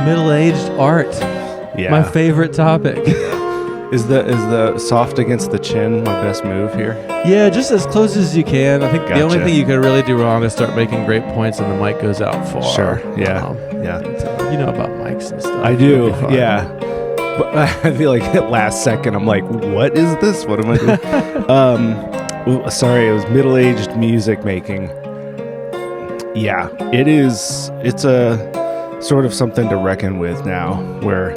Middle-aged art. Yeah. My favorite topic. Is the soft against the chin my best move here? Yeah, just as close as you can. I think the only Gotcha. thing you could really do wrong is start making great points and the mic goes out far. Sure. Yeah. Yeah. You know about mics and stuff. I do. It'll be fun. Yeah. But I feel like at last second I'm like, what is this? What am I doing? Sorry, it was middle-aged music making. Yeah, it is. It's a sort of something to reckon with now, where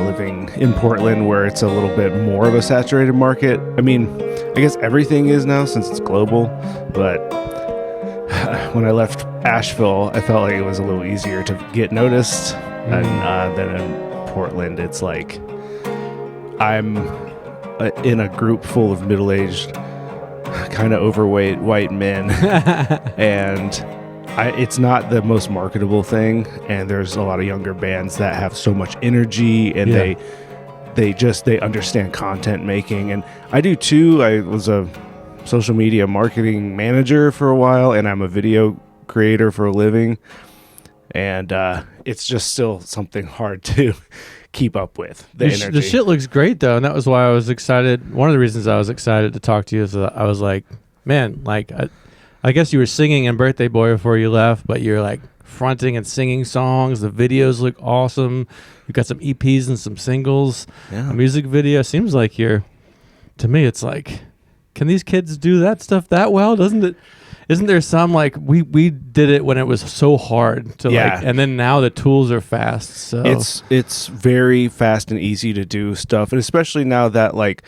living in Portland, where it's a little bit more of a saturated market. I mean, I guess everything is now since it's global, but when I left Asheville, I felt like it was a little easier to get noticed than in Portland. It's like I'm in a group full of middle-aged, kind of overweight white men, and it's not the most marketable thing, and there's a lot of younger bands that have so much energy, and they understand content making, and I do too. I was a social media marketing manager for a while, and I'm a video creator for a living, and it's just still something hard to keep up with the energy. The shit looks great though, and that was why I was excited. One of the reasons I was excited to talk to you is that I was like, man, like I guess you were singing in Birthday Boy before you left, but you're like fronting and singing songs. The videos look awesome. You've got some EPs and some singles. Yeah. A music video. Seems like to me, it's like, can these kids do that stuff that well? Isn't there some like we did it when it was so hard to like, and then now the tools are fast. So it's very fast and easy to do stuff, and especially now that like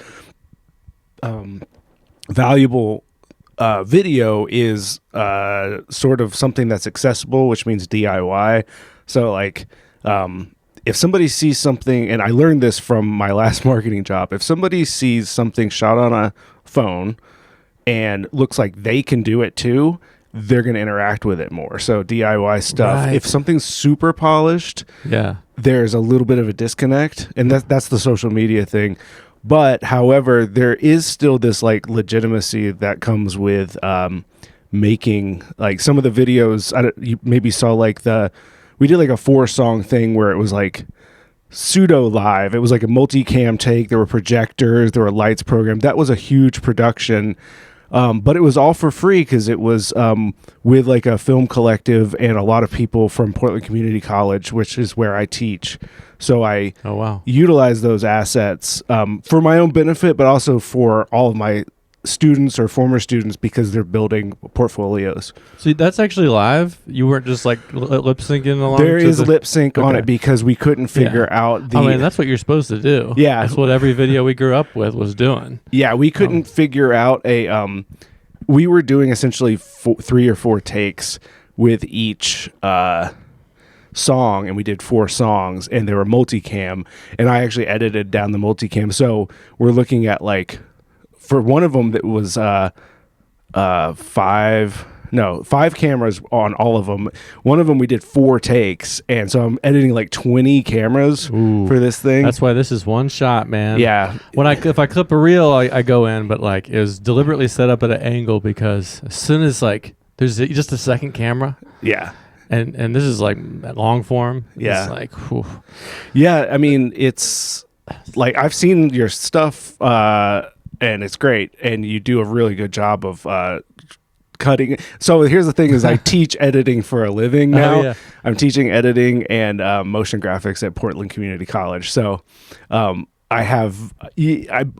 valuable video is sort of something that's accessible, which means DIY. So like if somebody sees something, and I learned this from my last marketing job, if somebody sees something shot on a phone and looks like they can do it too, they're going to interact with it more. So DIY stuff. Right. If something's super polished, there's a little bit of a disconnect, and that's the social media thing. But however, there is still this like legitimacy that comes with making like some of the videos. You maybe saw like we did like a 4-song thing where it was like pseudo live. It was like a multicam take. There were projectors, there were lights programmed. That was a huge production. But it was all for free because it was with like a film collective and a lot of people from Portland Community College, which is where I teach. So I utilize those assets for my own benefit, but also for all of my students or former students because they're building portfolios. So that's actually live? You weren't just like lip syncing along? There is lip sync on it because we couldn't figure out the... I mean, that's what you're supposed to do. Yeah. That's what every video we grew up with was doing. Yeah, we couldn't figure out we were doing essentially 3 or 4 takes with each song, and we did 4 songs, and they were multicam, and I actually edited down the multicam. So we're looking at like... For one of them that was 5 cameras on all of them. One of them we did 4 takes, and so I'm editing like 20 cameras for this thing. That's why this is one shot, man. Yeah. If I clip a reel, I go in, but like it was deliberately set up at an angle because as soon as like there's just a second camera. Yeah. And this is like long form. Yeah. It's like, whew. Yeah, I mean, it's like I've seen your stuff and it's great, and you do a really good job of cutting. So here's the thing: is I teach editing for a living now. I'm teaching editing and motion graphics at Portland Community College. So I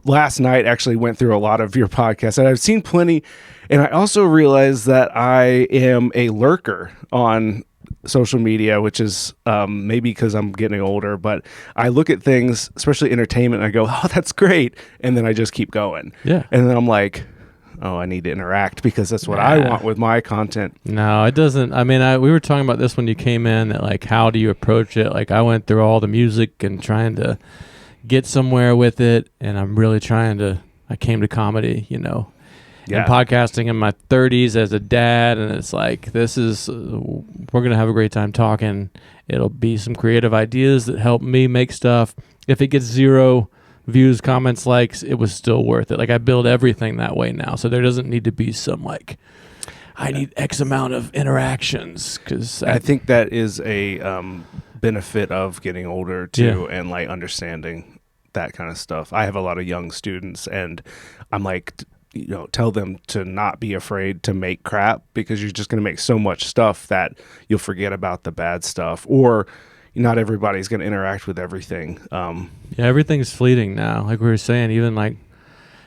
last night actually went through a lot of your podcasts, and I've seen plenty. And I also realized that I am a lurker on social media, which is maybe because I'm getting older, but I look at things, especially entertainment, and I go, oh, that's great. And then I just keep going. Yeah. And then I'm like, oh, I need to interact because that's what I want with my content. No, it doesn't. I mean, we were talking about this when you came in, that like, how do you approach it? Like I went through all the music and trying to get somewhere with it. And I'm really I came to comedy, and podcasting in my 30s as a dad, and it's like we're gonna have a great time talking. It'll be some creative ideas that help me make stuff. If it gets 0 views, comments, likes, it was still worth it. Like I build everything that way now, so there doesn't need to be some like I need X amount of interactions, because I think that is a benefit of getting older too, and like understanding that kind of stuff. I have a lot of young students, and I'm like, tell them to not be afraid to make crap, because you're just going to make so much stuff that you'll forget about the bad stuff, or not everybody's going to interact with everything. Everything's fleeting now. Like we were saying, even like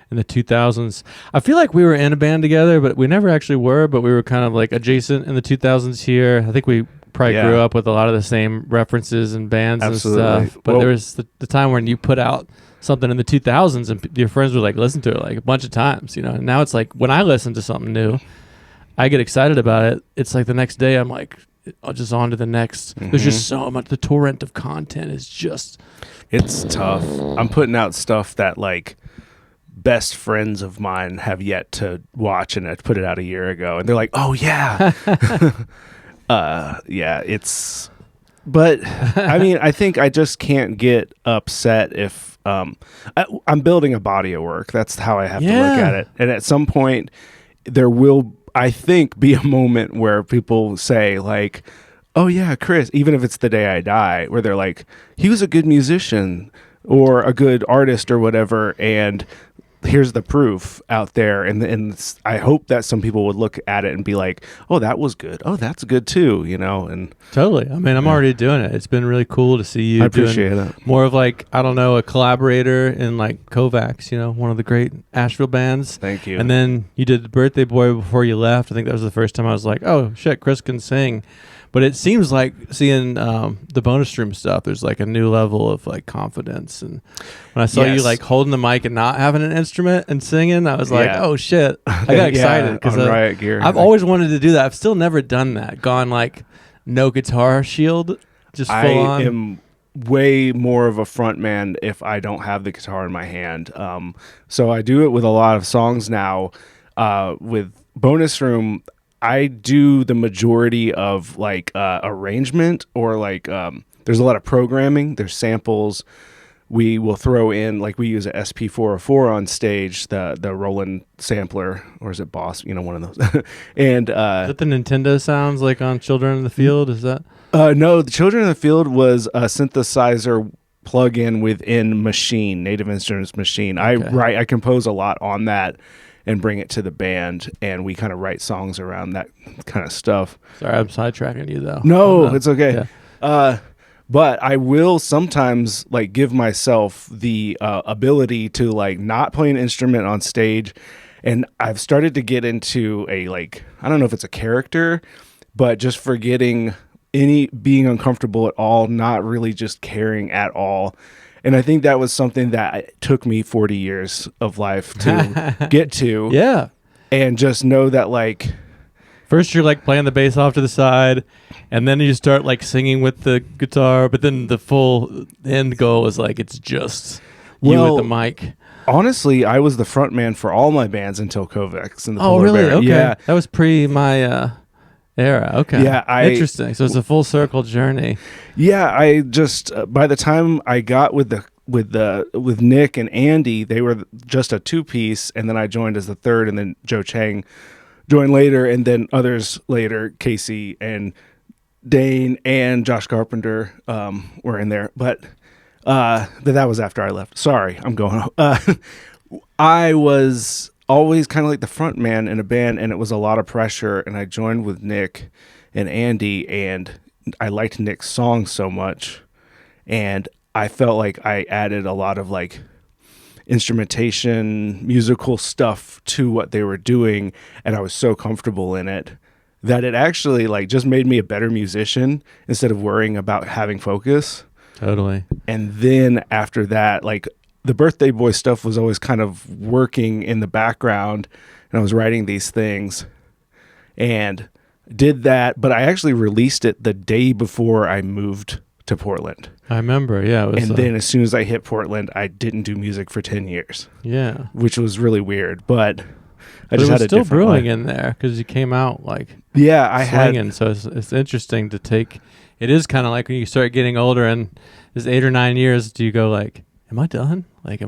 in the 2000s, I feel like we were in a band together, but we never actually were, but we were kind of like adjacent in the 2000s here. I think we probably grew up with a lot of the same references and bands and stuff. But there was the time when you put out something in the 2000s and your friends would like listen to it like a bunch of times, and now it's like when I listen to something new, I get excited about it. It's like the next day I'm like, I'll just on to the next. There's just so much. The torrent of content is just, it's tough. I'm putting out stuff that like best friends of mine have yet to watch, and I put it out a year ago, and they're like, oh yeah. It's, but I mean, I think I just can't get upset if I'm building a body of work. That's how I have to look at it. And at some point there will, I think, be a moment where people say like, oh yeah, Chris, even if it's the day I die, where they're like, he was a good musician or a good artist or whatever, and here's the proof out there. And I hope that some people would look at it and be like, oh, that was good. Oh, that's good too, and totally. I mean, I'm already doing it. It's been really cool to see you. I appreciate it. More of like, I don't know, a collaborator in like Kovacs, one of the great Asheville bands. Thank you. And then you did the Birthday Boy before you left. I think that was the first time I was like, oh shit, Chris can sing. But it seems like seeing the bonus room stuff, there's like a new level of like confidence. And when I saw you like holding the mic and not having an instrument and singing, I was like, oh shit. I got excited because Riot Gear. I've always wanted to do that. I've still never done that. Gone like no guitar shield, just full on. I am way more of a front man if I don't have the guitar in my hand. So I do it with a lot of songs now. With bonus room, I do the majority of like arrangement, or like there's a lot of programming. There's samples. We will throw in, like we use a SP404 on stage, the Roland sampler, or is it Boss? One of those. And is that the Nintendo sounds like on Children in the Field? Is that? No, the Children in the Field was a synthesizer plug-in within Machine, Native Instruments Machine. I compose a lot on that and bring it to the band, and we kind of write songs around that kind of stuff. Sorry, I'm sidetracking you though. No, it's okay. Yeah. But I will sometimes like give myself the ability to like not play an instrument on stage, and I've started to get into a like, I don't know if it's a character, but just forgetting being uncomfortable at all, not really just caring at all. And I think that was something that took me 40 years of life to get to. Yeah. And just know that like, first you're like playing the bass off to the side, and then you start like singing with the guitar, but then the full end goal is like, it's just you with the mic. Honestly, I was the front man for all my bands until Kovacs and the Polar Bear. Okay. Yeah. That was pre my era. Okay. Yeah. Interesting. So it's a full circle journey. Yeah. I just, by the time I got with Nick and Andy, they were just a two-piece, and then I joined as the third, and then Joe Chang joined later, and then others later, Casey and Dane and Josh Carpenter were in there. But that was after I left. Sorry, I'm going. I was always kind of like the front man in a band, and it was a lot of pressure, and I joined with Nick and Andy, and I liked Nick's songs so much, and I felt like I added a lot of like instrumentation, musical stuff to what they were doing, and I was so comfortable in it that it actually like just made me a better musician instead of worrying about having focus. Totally. And then after that, like the Birthday Boy stuff was always kind of working in the background, and I was writing these things and did that, but I actually released it the day before I moved to Portland. I remember, yeah. It was, and then as soon as I hit Portland, I didn't do music for 10 years. Yeah. Which was really weird, but I just had a still different brewing life. in there because you came out like swinging. So it's interesting to take. It is kind of like when you start getting older, and there's 8 or 9 years, do you go like, am I done? Like,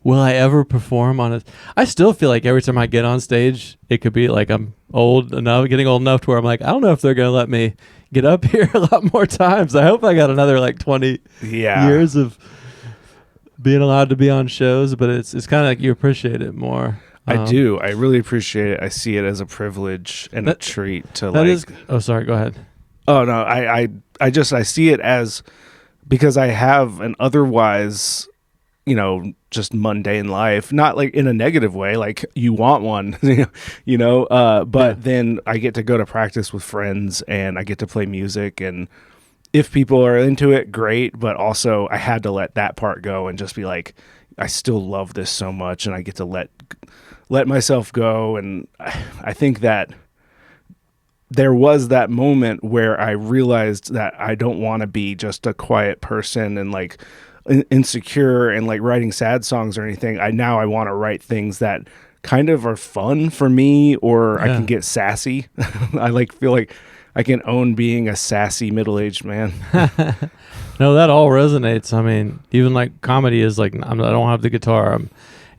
will I ever perform on it? I still feel like every time I get on stage, it could be like I'm getting old enough to where I'm like, I don't know if they're going to let me get up here a lot more times. I hope I got another like 20 years of being allowed to be on shows, but it's kind of like you appreciate it more. I do. I really appreciate it. I see it as a privilege and a treat to oh, sorry. Go ahead. Oh no, I see it as, because I have an otherwise, just mundane life, not like in a negative way, like you want one, but then I get to go to practice with friends and I get to play music, and if people are into it, great. But also I had to let that part go and just be like, I still love this so much, and I get to let myself go. And I think that there was that moment where I realized that I don't want to be just a quiet person and like insecure and like writing sad songs or anything. I want to write things that kind of are fun for me, or I can get sassy. I feel like I can own being a sassy middle-aged man. No, that all resonates. I mean, even like comedy is like, I don't have the guitar, and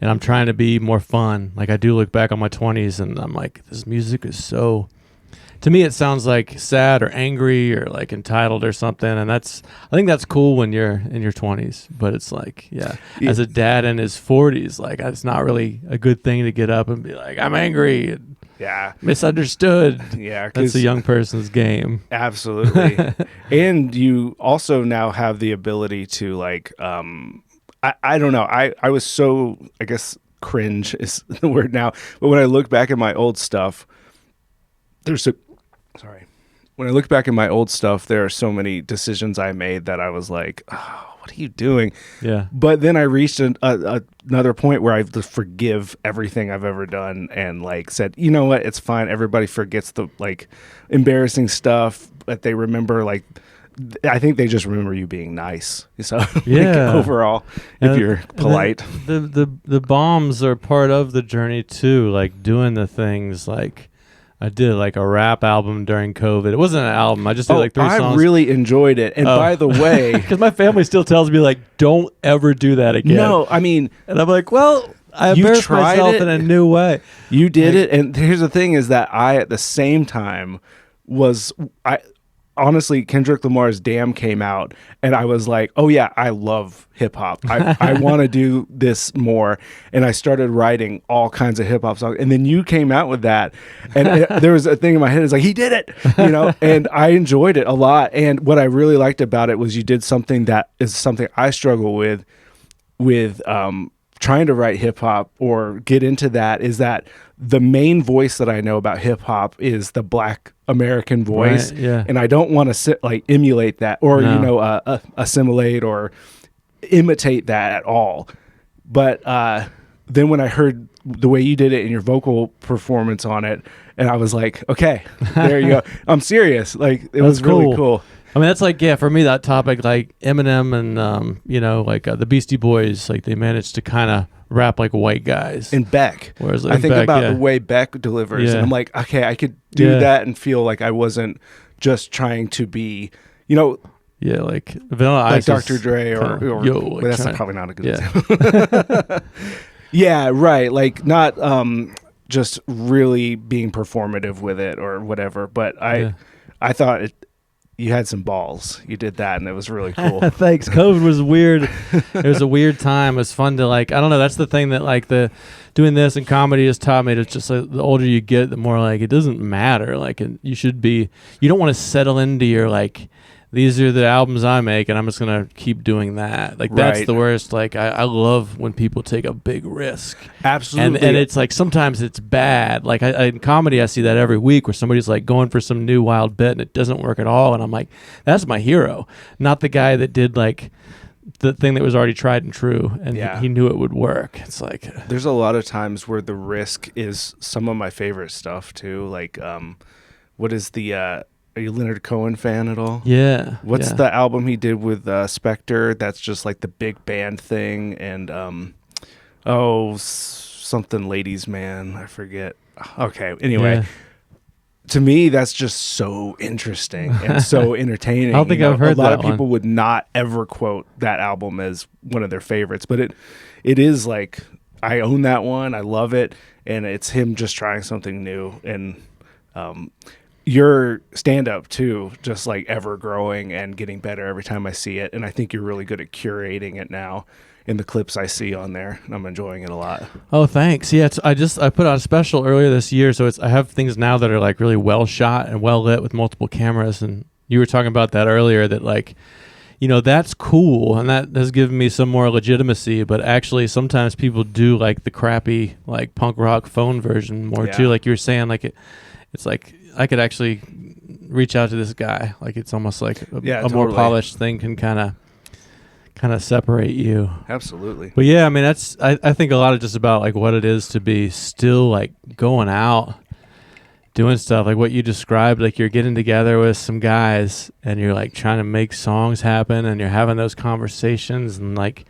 I'm trying to be more fun. Like I do look back on my 20s and I'm like, this music is so, to me it sounds like sad or angry or like entitled or something, and I think that's cool when you're in your 20s, but it's like, as a dad in his 40s, like it's not really a good thing to get up and be like, I'm angry and misunderstood. That's a young person's game. Absolutely. And you also now have the ability to like, I don't know. I was so, I guess cringe is the word now, but when I look back at my old stuff, when I look back at my old stuff, there are so many decisions I made that I was like, oh, what are you doing? Yeah. But then I reached another point where I have to forgive everything I've ever done and like said, you know what? It's fine. Everybody forgets the like embarrassing stuff, but they remember like, I think they just remember you being nice. So overall, if you're polite, the bombs are part of the journey too. Like doing the things like, I did like a rap album during COVID. It wasn't an album. I just did like 3 songs. I really enjoyed it. And by the way, because my family still tells me like, don't ever do that again. No, I mean, and I'm like, well, I embarrassed myself in a new way. You did it. And here's the thing is that I, at the same time honestly, Kendrick Lamar's Damn came out and I was like, oh yeah, I love hip hop. I want to do this more. And I started writing all kinds of hip hop songs. And then you came out with that. And there was a thing in my head. It's like, he did it, and I enjoyed it a lot. And what I really liked about it was you did something that is something I struggle with trying to write hip hop or get into that, is that the main voice that I know about hip hop is the Black American voice. Right, yeah. And I don't want to emulate that or, assimilate or imitate that at all. But then when I heard the way you did it in your vocal performance on it, and I was like, okay, there you go. I'm serious. Like, it was really cool. I mean, that's like, for me, that topic, like Eminem and, the Beastie Boys, like they managed to kind of rap like white guys. And Beck. Whereas I think about the way Beck delivers, and I'm like, okay, I could do that and feel like I wasn't just trying to be, like Vanilla Ice, like Dr. Dre or like that's probably not a good example. Yeah, right. Like not just really being performative with it or whatever. But I thought you had some balls. You did that, and it was really cool. Thanks. COVID was weird. It was a weird time. It was fun to like, I don't know. That's the thing that like doing this in comedy has taught me. It's just like, the older you get, the more like it doesn't matter. Like you don't want to settle into your like, these are the albums I make, and I'm just going to keep doing that. Like, that's the worst. Like, I love when people take a big risk. Absolutely. And it's like, sometimes it's bad. Like, in comedy, I see that every week where somebody's like going for some new wild bit and it doesn't work at all. And I'm like, that's my hero. Not the guy that did like the thing that was already tried and true. And he knew it would work. It's like, there's a lot of times where the risk is some of my favorite stuff too. Like, what is the, are you a Leonard Cohen fan at all? Yeah. What's the album he did with Spectre? That's just like the big band thing, and something Ladies Man. I forget. Okay. Anyway, to me, that's just so interesting and so entertaining. I don't think I've heard that. A lot of people would not ever quote that album as one of their favorites, but it is like, I own that one. I love it, and it's him just trying something new. And your stand-up too, just like ever growing and getting better every time I see it. And I think you're really good at curating it now in the clips I see on there, and I'm enjoying it a lot. Oh, thanks. Yeah, I put out a special earlier this year, so I have things now that are like really well shot and well lit with multiple cameras. And you were talking about that earlier, that like, you know, that's cool, and that has given me some more legitimacy. But actually, sometimes people do like the crappy like punk rock phone version more too. Like you were saying, like it's like I could actually reach out to this guy. Like it's almost like a more polished thing can kind of separate you. Absolutely. But yeah, I mean, I think a lot of just about like what it is to be still like going out, doing stuff like what you described. Like you're getting together with some guys and you're like trying to make songs happen and you're having those conversations, and like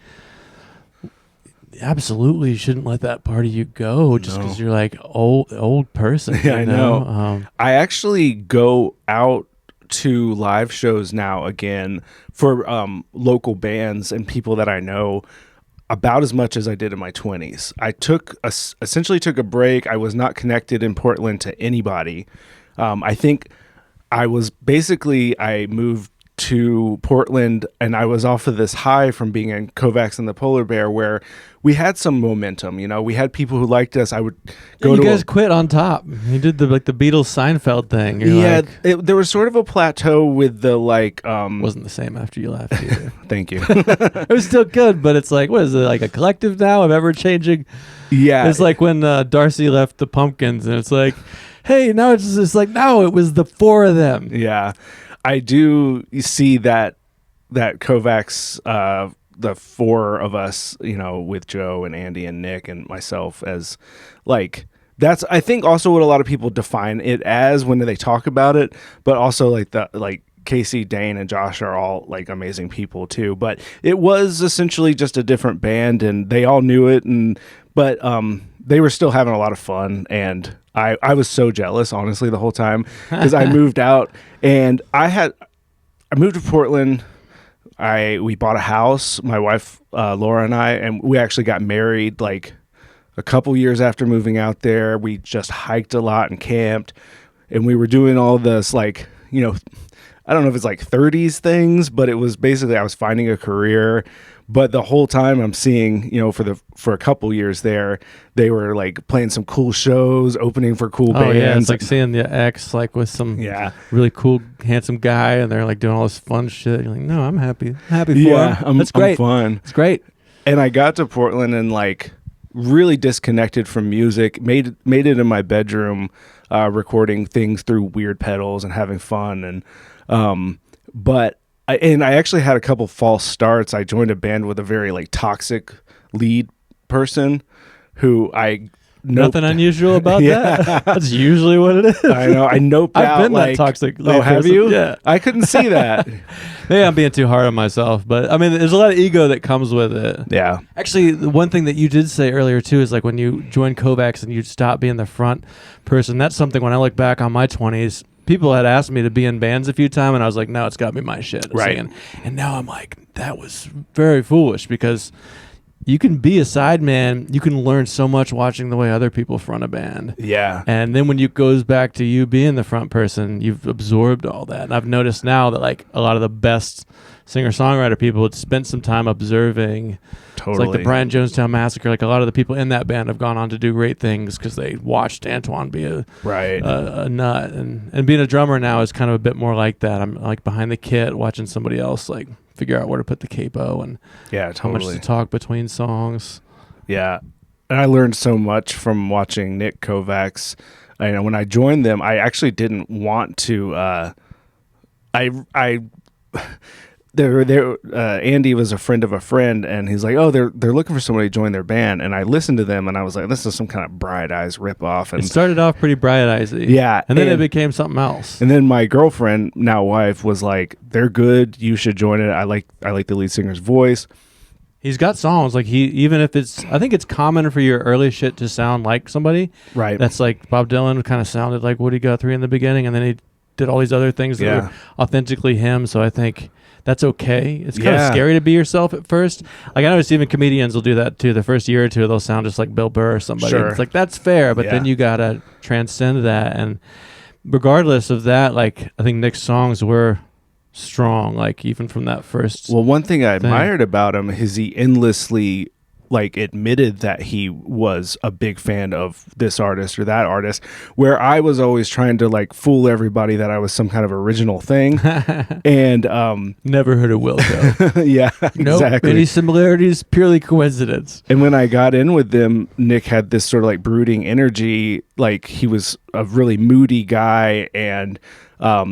absolutely you shouldn't let that part of you go just because you're like old person. Yeah, I know. I actually go out to live shows now again for local bands and people that I know about as much as I did in my 20s. I essentially took a break. I was not connected in Portland to anybody. I think I moved to Portland and I was off of this high from being in Kovacs and the Polar Bear, where we had some momentum. You know, we had people who liked us. I would go you guys quit on top. You did the Beatles Seinfeld thing. There was sort of a plateau with the like. Wasn't the same after you left either. Thank you. It was still good, but it's like, what is it, like a collective now of ever changing? Yeah, it's like when Darcy left the Pumpkins, and it's like, hey, now it's like, no, it was the four of them. Yeah. I do see that Kovacs, the four of us, you know, with Joe and Andy and Nick and myself, as like, that's, I think, also what a lot of people define it as when they talk about it, but also like Casey, Dane, and Josh are all like amazing people too. But it was essentially just a different band, and they all knew it, but they were still having a lot of fun, and I was so jealous, honestly, the whole time, because I moved out and I moved to Portland. We bought a house, my wife, Laura, and I, and we actually got married like a couple years after moving out there. We just hiked a lot and camped, and we were doing all this, like, you know, I don't know if it's like 30s things, but it was basically I was finding a career. But the whole time I'm seeing, you know, for a couple years there, they were like playing some cool shows, opening for cool bands. Yeah, it's like seeing the ex like with some really cool, handsome guy, and they're like doing all this fun shit. You're like, no, I'm happy for him. That's great. I'm fun. It's great. And I got to Portland and like really disconnected from music. Made it in my bedroom, recording things through weird pedals and having fun. And I actually had a couple false starts. I joined a band with a very like toxic lead person who nothing unusual about that. That's usually what it is. I know. I noped out. I've been that toxic lead person. Have you? Yeah. I couldn't see that. Maybe I'm being too hard on myself, but I mean, there's a lot of ego that comes with it. Yeah. Actually, the one thing that you did say earlier too is like when you joined Kovacs and you stop being the front person. That's something when I look back on my 20s. People had asked me to be in bands a few times, and I was like, no, it's got to be my shit. Right. Singing. And now I'm like, that was very foolish, because you can be a sideman. You can learn so much watching the way other people front a band. Yeah. And then when it goes back to you being the front person, you've absorbed all that. And I've noticed now that like a lot of the best singer-songwriter people had spent some time observing. Totally. It's like the Brian Jonestown Massacre. Like a lot of the people in that band have gone on to do great things because they watched Antoine be a nut. And being a drummer now is kind of a bit more like that. I'm like behind the kit watching somebody else like figure out where to put the capo and how much to talk between songs. Yeah. And I learned so much from watching Nick Kovacs. When I joined them, I actually didn't want to Andy was a friend of a friend, and he's like, oh, they're looking for somebody to join their band. And I listened to them, and I was like, this is some kind of Bright Eyes ripoff. And it started off pretty Bright Eyes-y. Yeah. And then it became something else. And then my girlfriend, now wife, was like, they're good. You should join it. I like the lead singer's voice. He's got songs like even if it's, I think it's common for your early shit to sound like somebody. Right. That's like Bob Dylan kind of sounded like Woody Guthrie in the beginning, and then he did all these other things that were authentically him. So I think that's okay. It's kind of scary to be yourself at first. Like I notice even comedians will do that too. The first year or two, they'll sound just like Bill Burr or somebody. Sure. It's like, that's fair, but then you gotta transcend that. And regardless of that, like I think Nick's songs were strong, like even from that first. Well, one thing I admired about him is he endlessly like admitted that he was a big fan of this artist or that artist, where I was always trying to like fool everybody that I was some kind of original thing. And never heard of Wilco. Yeah, nope, exactly. Any similarities, purely coincidence. And when I got in with them, Nick had this sort of like brooding energy, like he was a really moody guy, and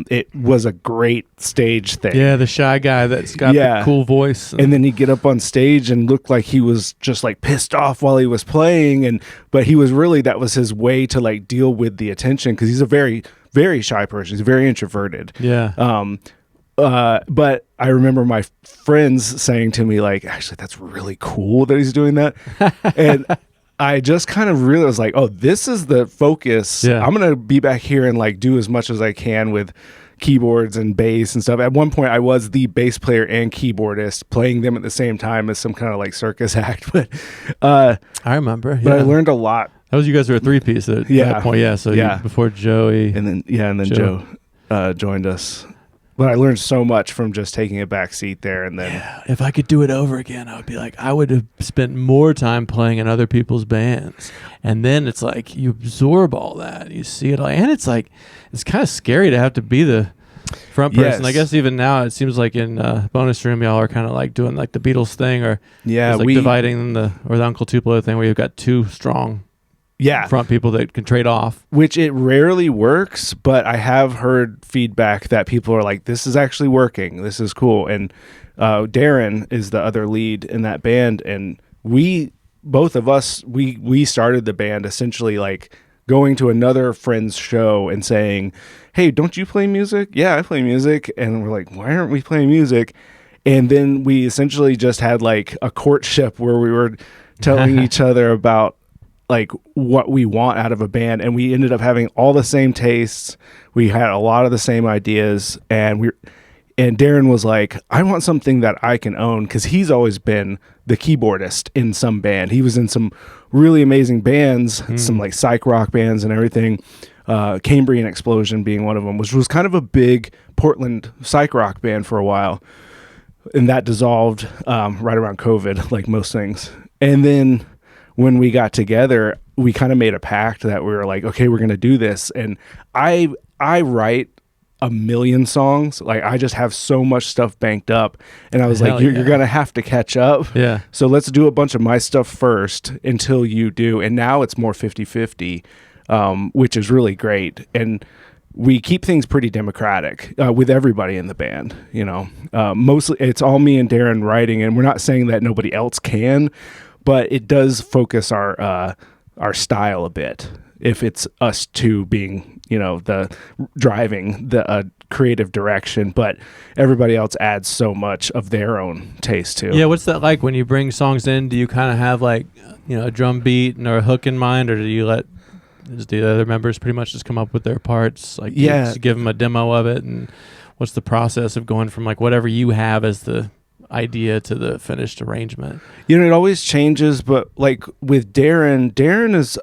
it was a great stage thing. Yeah, the shy guy that's got the cool voice. And then he'd get up on stage and look like he was just like pissed off while he was playing. But he was really, that was his way to like deal with the attention, because he's a very, very shy person. He's very introverted. Yeah. But I remember my friends saying to me, like, actually, that's really cool that he's doing that. And I just kind of realized, like, oh, this is the focus. Yeah. I'm going to be back here and like do as much as I can with keyboards and bass and stuff. At one point, I was the bass player and keyboardist, playing them at the same time as some kind of like circus act. But I remember. Yeah. But I learned a lot. That was, you guys were a three-piece at that point. Yeah. So before Joey. And then Joe joined us. But I learned so much from just taking a back seat there. And then if I could do it over again, I would be like, I would have spent more time playing in other people's bands. And then it's like you absorb all that. You see it all. And it's like, it's kind of scary to have to be the front person. Yes. I guess even now it seems like in Bonus Room, y'all are kind of like doing like the Beatles thing, or like dividing the Uncle Tupelo thing, where you've got two strong front people that can trade off. Which it rarely works, but I have heard feedback that people are like, this is actually working. This is cool. And Darren is the other lead in that band. And both of us, we started the band essentially like going to another friend's show and saying, hey, don't you play music? Yeah, I play music. And we're like, why aren't we playing music? And then we essentially just had like a courtship where we were telling each other about like what we want out of a band, and we ended up having all the same tastes. We had a lot of the same ideas, and Darren was like, I want something that I can own, because he's always been the keyboardist in some band. He was in some really amazing bands, some like psych rock bands and everything. Cambrian Explosion being one of them, which was kind of a big Portland psych rock band for a while, and that dissolved right around COVID, like most things. And then when we got together, we kind of made a pact that we were like, okay, we're going to do this. And I write a million songs. Like, I just have so much stuff banked up. And I was like, you're going to have to catch up. Yeah. So let's do a bunch of my stuff first until you do. And now it's more 50-50, which is really great. And we keep things pretty democratic with everybody in the band. You know, mostly it's all me and Darren writing. And we're not saying that nobody else can, but it does focus our style a bit. If it's us two being, you know, the driving the creative direction, but everybody else adds so much of their own taste too. Yeah, what's that like when you bring songs in? Do you kind of have like, you know, a drum beat or a hook in mind, or do you let the other members pretty much just come up with their parts? Like, you just give them a demo of it, and what's the process of going from like whatever you have as the idea to the finished arrangement? You know, it always changes, but like with Darren is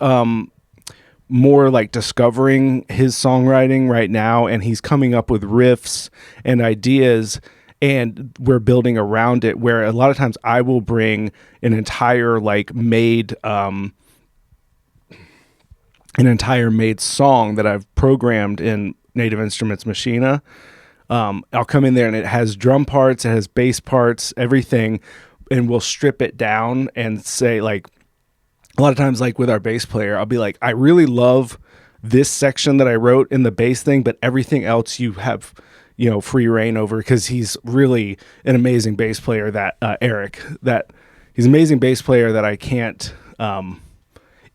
more like discovering his songwriting right now, and he's coming up with riffs and ideas, and we're building around it, where a lot of times I will bring an entire like made song that I've programmed in Native Instruments Machina. I'll come in there and it has drum parts, it has bass parts, everything, and we'll strip it down and say, like, a lot of times, like with our bass player, I'll be like, I really love this section that I wrote in the bass thing, but everything else you have, you know, free reign over, because he's really an amazing bass player, that Eric, that he's an amazing bass player that I can't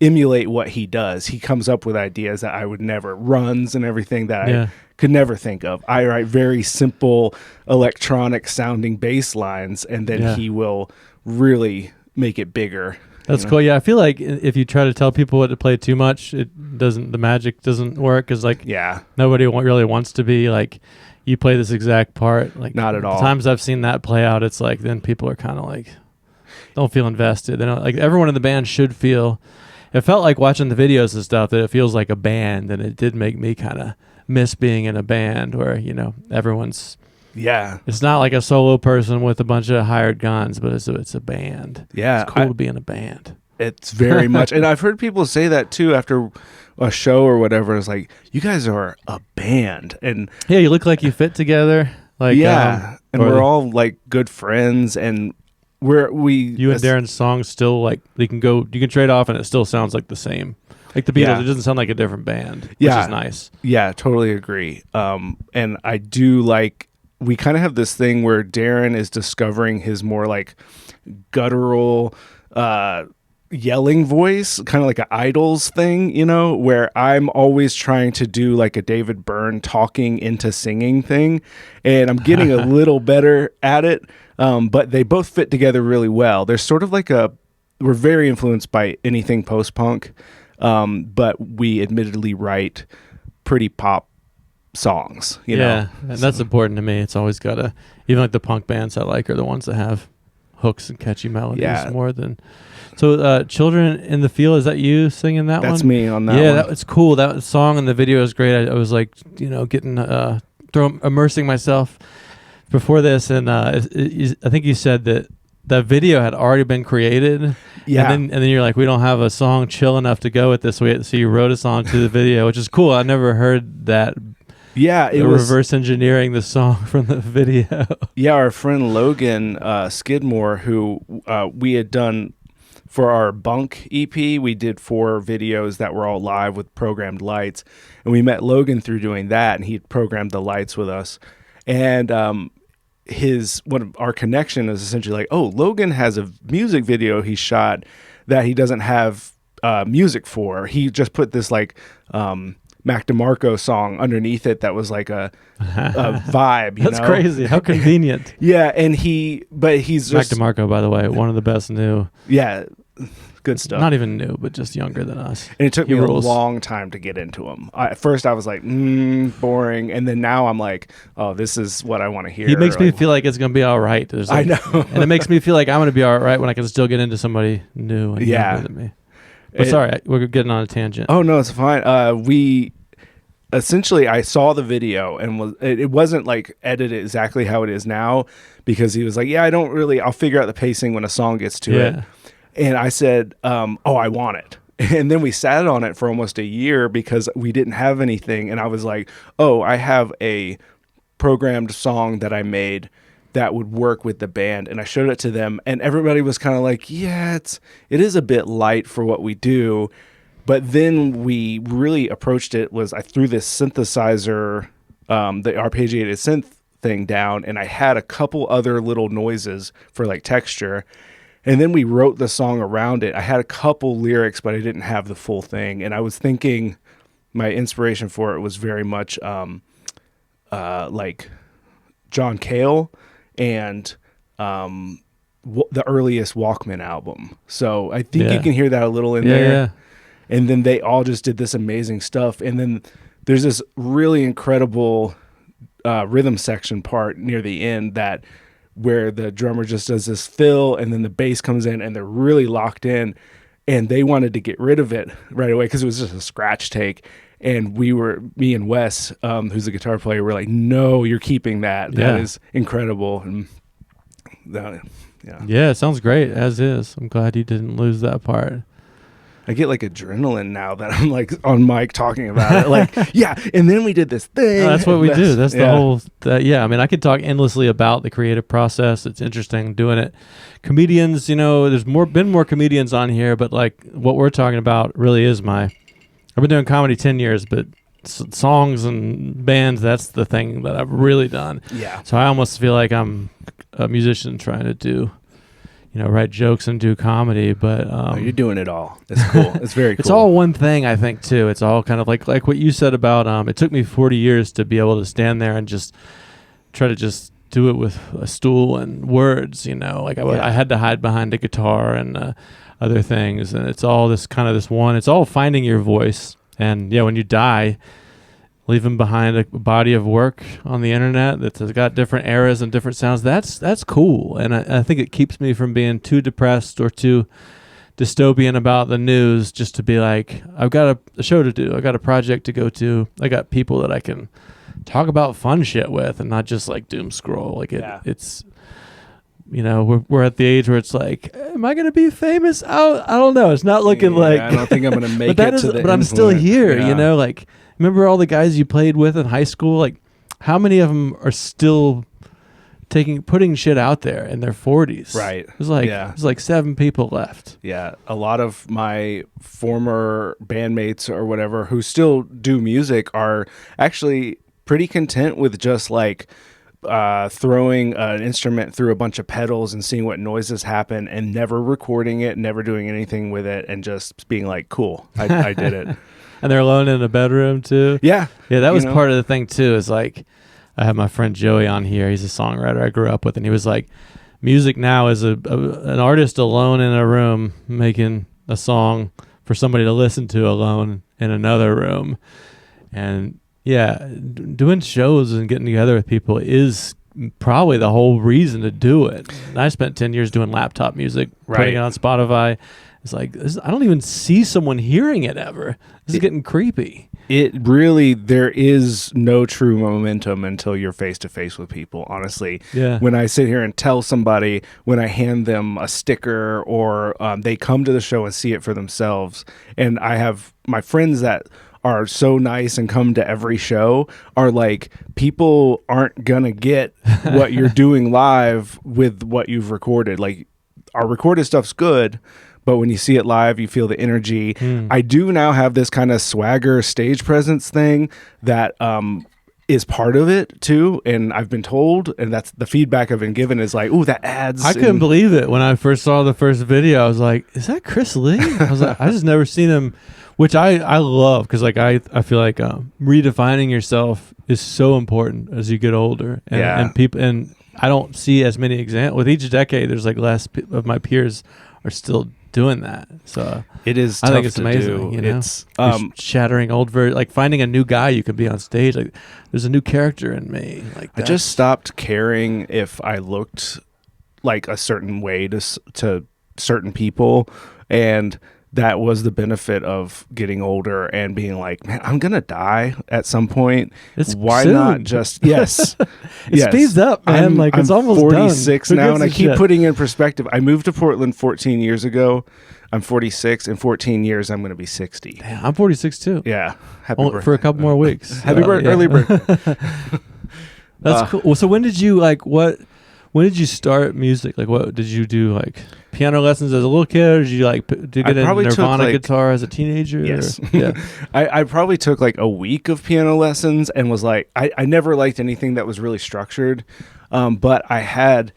emulate what he does. He comes up with ideas that I would never, runs and everything that I could never think of. I write very simple electronic sounding bass lines, and then he will really make it bigger. That's cool. Yeah, I feel like if you try to tell people what to play too much, the magic doesn't work, because like nobody really wants to be like, you play this exact part. Like, not at all. The times I've seen that play out, it's like then people are kind of like, don't feel invested. They don't, like, everyone in the band should feel. It felt like watching the videos and stuff that it feels like a band, and it did make me kind of miss being in a band where, you know, everyone's, Yeah. it's not like a solo person with a bunch of hired guns, but it's a band. Yeah. It's cool to be in a band. It's very much, and I've heard people say that too after a show or whatever. It's like, you guys are a band, and Yeah, you look like you fit together. Like and we're all like good friends, and you and Darren's songs still like you can trade off, and it still sounds like the same. Like the Beatles, Yeah. it doesn't sound like a different band, which Yeah. is nice. Yeah, totally agree. And I do like, we kind of have this thing where Darren is discovering his more like guttural, yelling voice, kind of like an Idols thing, you know, where I'm always trying to do like a David Byrne talking into singing thing, and I'm getting a little better at it. But they both fit together really well. There's sort of like we're very influenced by anything post-punk, but we admittedly write pretty pop songs, you know? And that's important to me. It's always got even like the punk bands I like are the ones that have hooks and catchy melodies more than. So, Children in the Field, is that you singing that one? That's me on that one. Yeah, it's cool. That song and the video is great. I was like, you know, getting immersing myself before this, and I think you said that video had already been created. Yeah, and then you're like, we don't have a song chill enough to go with this. So you wrote a song to the video, which is cool. I never heard that. Yeah, it was reverse engineering the song from the video. Yeah, our friend Logan Skidmore, who we had done for our Bunk EP, we did 4 videos that were all live with programmed lights, and we met Logan through doing that, and he programmed the lights with us. And our connection is essentially like, oh, Logan has a music video he shot that he doesn't have music for. He just put this like Mac DeMarco song underneath it that was like a vibe. That's crazy. How convenient. Yeah, and he's just Mac DeMarco, by the way, one of the best new. Yeah, good stuff. Not even new, but just younger than us. And it took me a long time to get into him. At first, I was like, boring, and then now I'm like, oh, this is what I want to hear. He makes me feel like it's gonna be all right. I know, and it makes me feel like I'm gonna be all right when I can still get into somebody new and younger than me. But sorry, we're getting on a tangent. Oh no, it's fine. We essentially, I saw the video and it wasn't like edited exactly how it is now, because he was like, yeah, I'll figure out the pacing when a song gets to it. And I said, oh, I want it. And then we sat on it for almost a year because we didn't have anything. And I was like, oh, I have a programmed song that I made that would work with the band. And I showed it to them, and everybody was kind of like, yeah, it is a bit light for what we do. But then we really approached it I threw this synthesizer, the arpeggiated synth thing down, and I had a couple other little noises for like texture. And then we wrote the song around it. I had a couple lyrics, but I didn't have the full thing. And I was thinking my inspiration for it was very much like John Cale and the earliest Walkman album. So I think you can hear that a little in there. Yeah. And then they all just did this amazing stuff. And then there's this really incredible rhythm section part near the end where the drummer just does this fill, and then the bass comes in, and they're really locked in. And they wanted to get rid of it right away because it was just a scratch take. And me and Wes, who's the guitar player, were like, no, you're keeping that. That is incredible. And it sounds great as is. I'm glad you didn't lose that part. I get like adrenaline now that I'm like on mic talking about it. Like, and then we did this thing. That's what we do. That's the whole. I mean, I could talk endlessly about the creative process. It's interesting doing it. Comedians, there's been more comedians on here, but like what we're talking about really is I've been doing comedy 10 years, but songs and bands, that's the thing that I've really done. Yeah. So I almost feel like I'm a musician trying to do, write jokes and do comedy, but you're doing it all. It's cool. It's very cool. It's all one thing, I think, too. It's all kind of like what you said about it took me 40 years to be able to stand there and just try to just do it with a stool and words, I had to hide behind a guitar and other things, and it's all this one, it's all finding your voice. And when you die, leaving behind a body of work on the internet that's got different eras and different sounds, that's cool. And I think it keeps me from being too depressed or too dystopian about the news just to be like, I've got a show to do. I got a project to go to. I got people that I can talk about fun shit with and not just like doom scroll. Like it's, you know, we're at the age where it's like, am I going to be famous? I don't know. It's not looking like, I don't think I'm going to make it to the but I'm still here, you know, like remember all the guys you played with in high school? Like how many of them are still putting shit out there in their 40s? Right. There's like 7 people left. Yeah. A lot of my former bandmates or whatever who still do music are actually pretty content with just like throwing an instrument through a bunch of pedals and seeing what noises happen and never recording it, never doing anything with it, and just being like, cool, I did it. And they're alone in a bedroom too. Yeah. That was part of the thing too, is like, I have my friend Joey on here. He's a songwriter I grew up with, and he was like, music now is an artist alone in a room making a song for somebody to listen to alone in another room. And doing shows and getting together with people is probably the whole reason to do it. And I spent 10 years doing laptop music, putting it on Spotify. It's like, I don't even see someone hearing it ever. This is getting creepy. It really, there is no true momentum until you're face to face with people, honestly. Yeah. When I sit here and tell somebody, when I hand them a sticker or they come to the show and see it for themselves, and I have my friends that are so nice and come to every show are like, people aren't gonna get what you're doing live with what you've recorded. Like, our recorded stuff's good, but when you see it live, you feel the energy. I do now have this kind of swagger stage presence thing that is part of it too, and I've been told, and that's the feedback I've been given, is like, ooh, that adds. I couldn't believe it when I first saw the first video. I was like, is that Chris Lee? I was like, I just never seen him, which I love, because like I feel like redefining yourself is so important as you get older, and people, and I don't see as many examples with each decade. There's like less of my peers are still doing that, so it is. I think it's amazing. You know, it's shattering old like finding a new guy you can be on stage. Like, there's a new character in me. Like, I just stopped caring if I looked like a certain way to certain people, and that was the benefit of getting older and being like, man, I'm gonna die at some point. Why soon. Not just yes? It speeds up, man. It's almost 46 done. now, and I keep putting in perspective. I moved to Portland 14 years ago. I'm 46. In 14 years, I'm gonna be 60. Damn, I'm 46 too. Yeah, happy birthday for a couple more weeks. Happy birthday, early birthday. That's cool. Well, so when did you when did you start music? Like, what did you do? Like piano lessons as a little kid, or did you get a Nirvana guitar as a teenager? Yes. Yeah. I probably took like a week of piano lessons and was like, I never liked anything that was really structured. But I had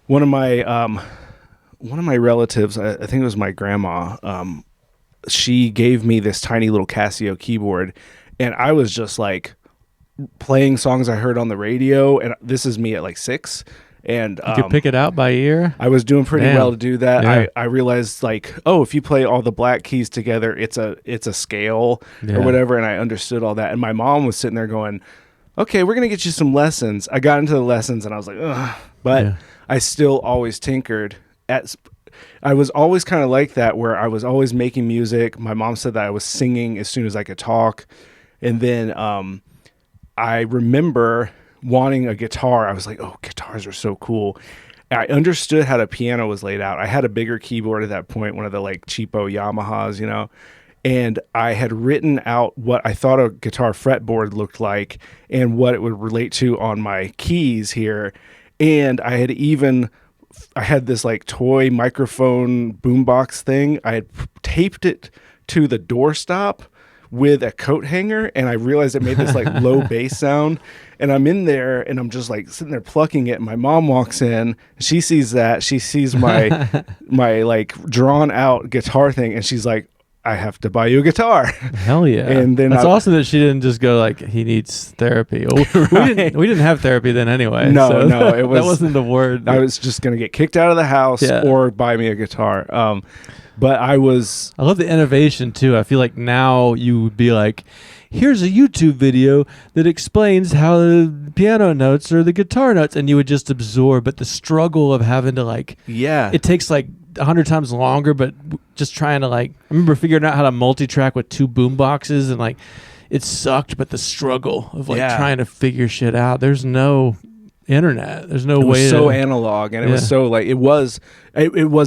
one of my relatives, I think it was my grandma, she gave me this tiny little Casio keyboard, and I was just like playing songs I heard on the radio, and this is me at like 6, and you could pick it out by ear. I was doing pretty well to do that. Yeah. I realized like, oh, if you play all the black keys together, it's a scale or whatever, and I understood all that. And my mom was sitting there going, okay, we're gonna get you some lessons. I got into the lessons and I was like, ugh, but I still always tinkered I was always kind of like that, where I was always making music. My mom said that I was singing as soon as I could talk, and then I remember wanting a guitar. I was like, oh, guitars are so cool. I understood how the piano was laid out. I had a bigger keyboard at that point, one of the like cheapo Yamahas, you know, and I had written out what I thought a guitar fretboard looked like and what it would relate to on my keys here. And I had this like toy microphone boombox thing. I had taped it to the doorstop with a coat hanger, and I realized it made this like low bass sound, and I'm in there and I'm just like sitting there plucking it, and my mom walks in, she sees my my like drawn out guitar thing, and she's like, I have to buy you a guitar. Hell yeah. And then that's awesome that she didn't just go like, he needs therapy. We didn't have therapy then anyway. No, it was, that wasn't the word. I was just gonna get kicked out of the house or buy me a guitar. But I love the innovation too. I feel like now you would be like, here's a YouTube video that explains how the piano notes or the guitar notes, and you would just absorb. But the struggle of having to it takes like 100 times longer, but just trying to like, I remember figuring out how to multi-track with 2 boom boxes, and like it sucked, but the struggle of like trying to figure shit out. There's no internet. There's no way. It was so analog, and it was so like it was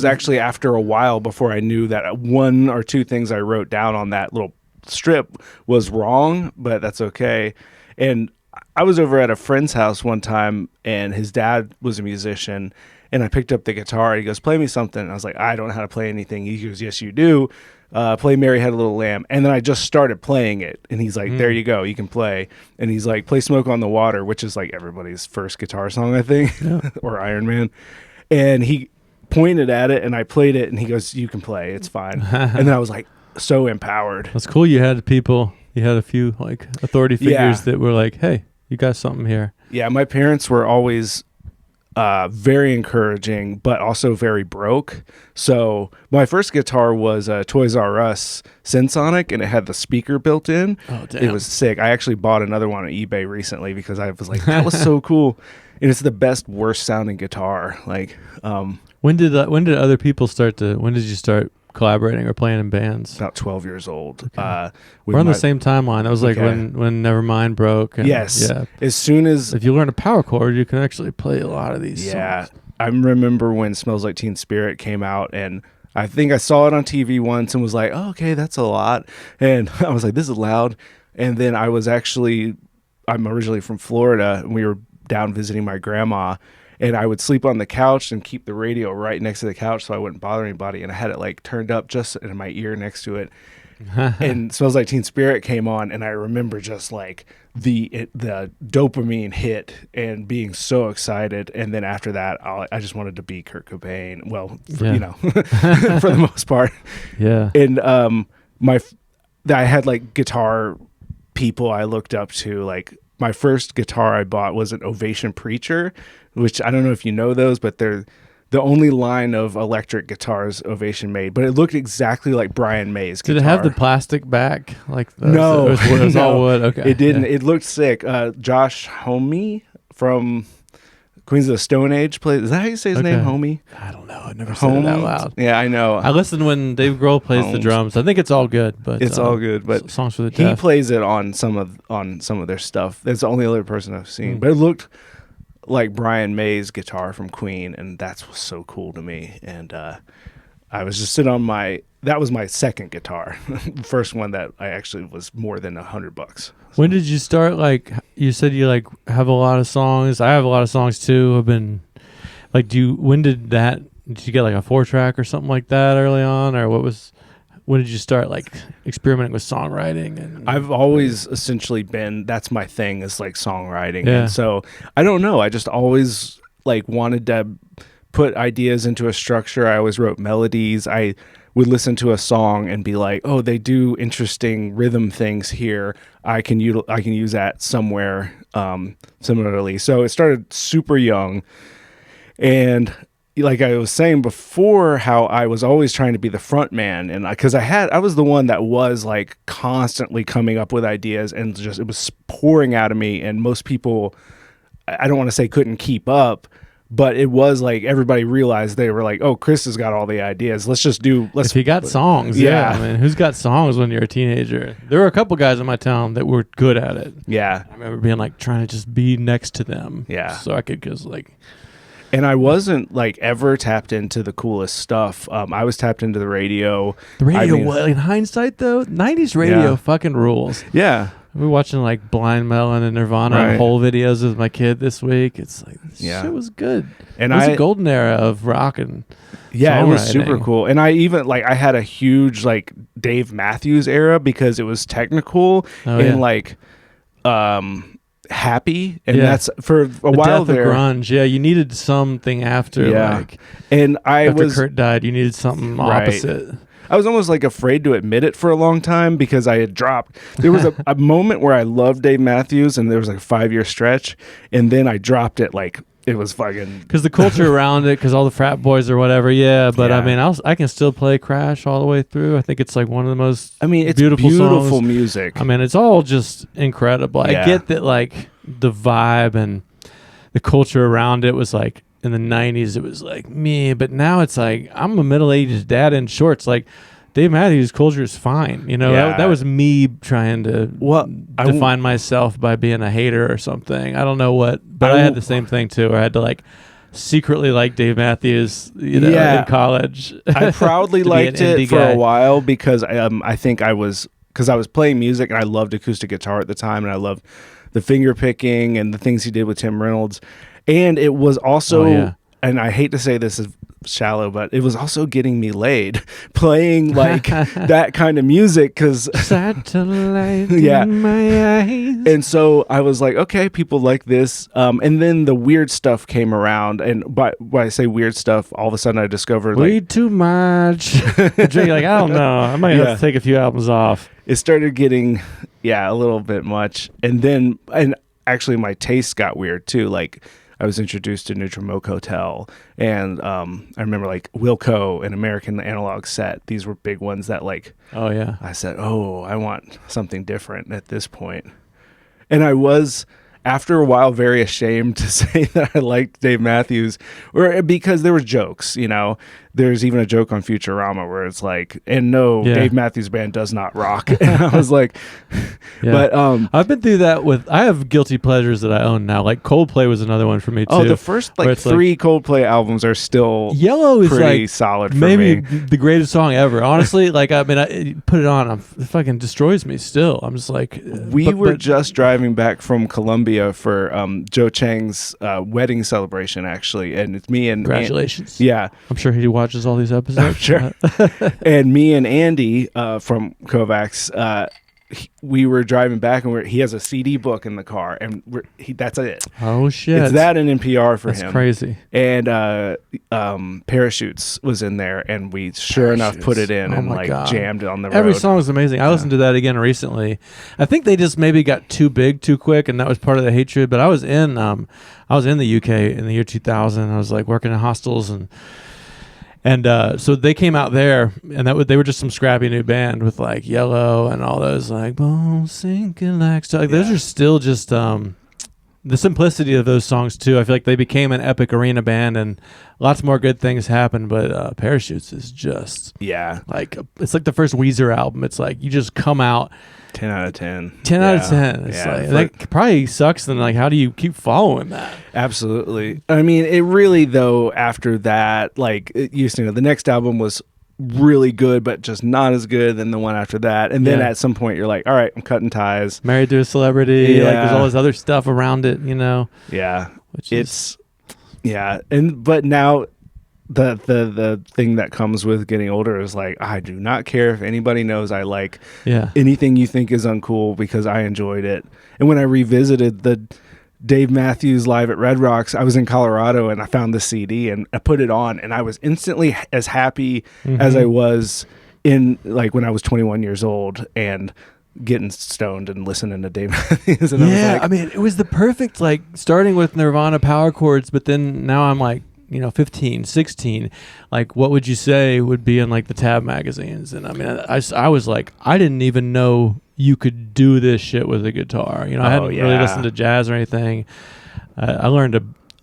actually after a while before I knew that 1 or 2 things I wrote down on that little strip was wrong, but that's okay. And I was over at a friend's house one time, and his dad was a musician, and I picked up the guitar. He goes, "Play me something." And I was like, "I don't know how to play anything." He goes, "Yes, you do. Play Mary Had a Little Lamb." And then I just started playing it, and he's like, "There you go, you can play." And he's like, "Play Smoke on the Water," which is like everybody's first guitar song, I think, or Iron Man. And he pointed at it, and I played it, and he goes, "You can play, it's fine." And then I was like so empowered. That's cool. You had a few like authority figures that were like, "Hey, you got something here." Yeah, my parents were always very encouraging, but also very broke. So my first guitar was a Toys R Us Synsonic, and it had the speaker built in. Oh, damn. It was sick. I actually bought another one on eBay recently because I was like, that was so cool. And it's the best, worst sounding guitar. Like, when did other people when did you start collaborating or playing in bands? About 12 years old. Okay. We're on the same timeline. It was like when Nevermind broke. And yes. Yeah. As soon as... If you learn a power chord, you can actually play a lot of these songs. I remember when Smells Like Teen Spirit came out, and I think I saw it on TV once and was like, oh, okay, that's a lot. And I was like, this is loud. And then I'm originally from Florida, and we were down visiting my grandma, and I would sleep on the couch and keep the radio right next to the couch so I wouldn't bother anybody. And I had it like turned up just in my ear next to it. And Smells Like Teen Spirit came on, and I remember just like the dopamine hit and being so excited. And then after that, I just wanted to be Kurt Cobain. Well, for the most part. Yeah. And I had like guitar people I looked up to. Like my first guitar I bought was an Ovation Preacher, which I don't know if you know those, but they're the only line of electric guitars Ovation made. But it looked exactly like Brian May's guitar. Did it have the plastic back? No. It was all wood? Okay. It didn't. Yeah. It looked sick. Josh Homme from Queens of the Stone Age plays. Is that how you say his name, Homme? I don't know. I never said it out loud. Yeah, I know. I listened when Dave Grohl plays the drums. I think it's all good, but it's all good. But songs for the deaf. He plays it on some of their stuff. That's the only other person I've seen. But it looked like Brian May's guitar from Queen, and that's what's so cool to me. And I was just sitting on that was my second guitar. The first one that I actually was more than $100. So. When did you start? Like you said, you like have a lot of songs. I have a lot of songs too. I've been like, did you get like a 4-track or something like that early on, or when did you start like experimenting with songwriting? I've always essentially that's my thing, is like songwriting. Yeah. And so I don't know. I just always like wanted to put ideas into a structure. I always wrote melodies. I would listen to a song and be like, oh, they do interesting rhythm things here. I can use that somewhere similarly. So it started super young. And like I was saying before, how I was always trying to be the front man, and because I was the one that was like constantly coming up with ideas, and just it was pouring out of me, and most people, I don't want to say couldn't keep up, but it was like everybody realized, they were like, oh, Chris has got all the ideas. If you got songs, yeah. I mean, who's got songs when you're a teenager? There were a couple guys in my town that were good at it. Yeah. I remember being like trying to just be next to them. Yeah. So I could just like... And I wasn't like ever tapped into the coolest stuff. I was tapped into the radio. The radio, in hindsight though, 90s radio fucking rules. Yeah. We were watching like Blind Melon and Nirvana whole videos with my kid this week. It's like, this shit was good. And it was a golden era of rock and it was super cool. And I even I had a huge like Dave Matthews era, because it was technical like happy, and that's for a while there. Grunge, you needed something after after Kurt died, you needed something opposite. I was almost like afraid to admit it for a long time, because I had dropped. There was a moment where I loved Dave Matthews, and there was like a 5-year stretch, and then I dropped it. Like it was fucking, because the culture around it, because all the frat boys or whatever. But I mean, I can still play Crash all the way through. I think it's like one of the most. I mean, it's beautiful songs. Music. I mean, it's all just incredible. I get that, like the vibe and the culture around it was like in the 90s it was like me, but now it's like I'm a middle-aged dad in shorts. Like Dave Matthews Culture is fine, you know. Yeah. That was me trying to define myself by being a hater or something. I don't know what, but I had the same thing too, where I had to like secretly like Dave Matthews, you know, in college. I proudly liked it for a while because I think I was playing music and I loved acoustic guitar at the time, and I loved the finger picking and the things he did with Tim Reynolds. And it was also, and I hate to say this is shallow, but it was also getting me laid playing like that kind of music, because satellite in my eyes. And so I was like, okay, people like this, and then the weird stuff came around, and by I say weird stuff, all of a sudden I discovered way too much. Like, I don't know, I might have to take a few albums off. It started getting a little bit much, and actually my taste got weird too. Like I was introduced to Neutral Milk Hotel, and I remember like Wilco and American Analog Set. These were big ones that like, I said, I want something different at this point. And I was, after a while, very ashamed to say that I liked Dave Matthews, because there were jokes, you know. There's even a joke on Futurama where it's like, and Dave Matthews Band does not rock. And I was like, but I've been through that I have guilty pleasures that I own now. Like Coldplay was another one for me too. Oh, the first like 3 Coldplay albums are still Yellow is pretty like solid for maybe me. The greatest song ever. Honestly, like I mean, I put it on, it fucking destroys me still. I'm just like, we were just driving back from Colombia for Joe Chang's wedding celebration, actually, and it's me and congratulations. I'm sure he watches all these episodes. I'm sure. And me and Andy from Kovacs, we were driving back, and he has a CD book in the car, and that's it. Oh shit! It's that and NPR for him. That's crazy. And Parachutes was in there, and we enough put it in and jammed it on the road. Every song is amazing. I listened to that again recently. I think they just maybe got too big too quick, and that was part of the hatred. But I was in the UK in the year 2000. I was like working in hostels and so they came out there, and they were just some scrappy new band with like Yellow and all those like bones sinking like stuff. Like, those are still just the simplicity of those songs too. I feel like they became an epic arena band, and lots more good things happened. But Parachutes is just like it's like the first Weezer album. It's like you just come out 10 out of 10. 10 out of 10. It's like, that probably sucks. Then, like, how do you keep following that? Absolutely. I mean, it really, though, after that, like, the next album was really good, but just not as good than the one after that. And then at some point, you're like, all right, I'm cutting ties. Married to a Celebrity. Yeah. Like, there's all this other stuff around it, you know? Yeah. But now, the thing that comes with getting older is like, I do not care if anybody knows I like anything you think is uncool, because I enjoyed it. And when I revisited the Dave Matthews Live at Red Rocks, I was in Colorado, and I found the CD and I put it on, and I was instantly as happy as I was in like when I was 21 years old and getting stoned and listening to Dave Matthews. And I mean, it was the perfect, like, starting with Nirvana power chords, but then now I'm like, 15, 16, like, what would you say would be in like the Tab magazines? And I mean, I was like, I didn't even know you could do this shit with a guitar. I hadn't really listened to jazz or anything. I learned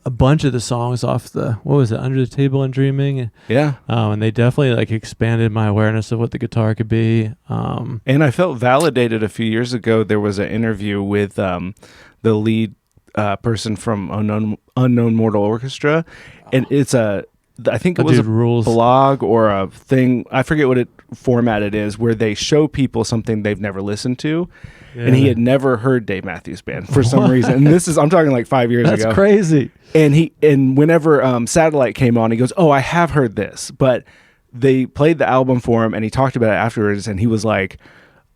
a bunch of the songs off Under the Table and Dreaming. Yeah. And they definitely like expanded my awareness of what the guitar could be. And I felt validated a few years ago. There was an interview with the lead person from Unknown Mortal Orchestra, and I think it was a blog or a thing, I forget what format it is, where they show people something they've never listened to, and he had never heard Dave Matthews Band for some reason. And I'm talking like 5 years ago. That's crazy. And whenever Satellite came on, he goes, "Oh, I have heard this," but they played the album for him, and he talked about it afterwards, and he's like,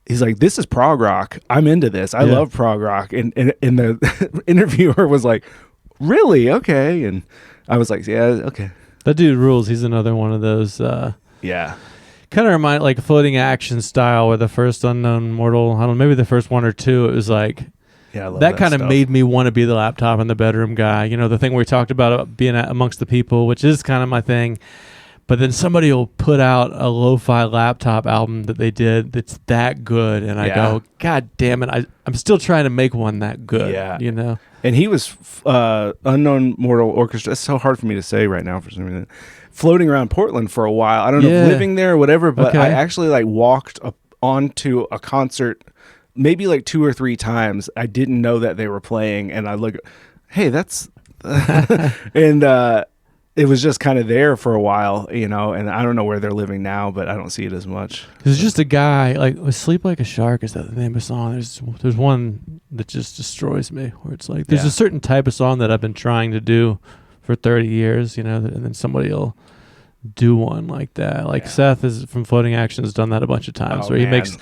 this is prog rock. I'm into this. I love prog rock. And the interviewer was like, really? Okay. And I was like, yeah, okay. That dude rules. He's another one of those. Kind of remind like Floating Action style, where the first Unknown Mortal, I don't know, maybe the first one or two, it was like, I love that kind of made me want to be the laptop in the bedroom guy. The thing we talked about being amongst the people, which is kind of my thing. But then somebody will put out a lo-fi laptop album that they did that's that good, and I go, God damn it! I'm still trying to make one that good. Yeah, you know. And he was Unknown Mortal Orchestra. It's so hard for me to say right now for some reason. Floating around Portland for a while. I don't know if living there or whatever, but I actually like walked up onto a concert maybe like 2 or 3 times. I didn't know that they were playing, and I look, hey, that's and it was just kind of there for a while, you know, and I don't know where they're living now, but I don't see it as much. There's just a guy, like, Sleep Like a Shark is that the name of the song. There's one that just destroys me, where it's like, there's a certain type of song that I've been trying to do for 30 years, you know, and then somebody will do one like that. Like Seth is from Floating Action has done that a bunch of times, where he makes,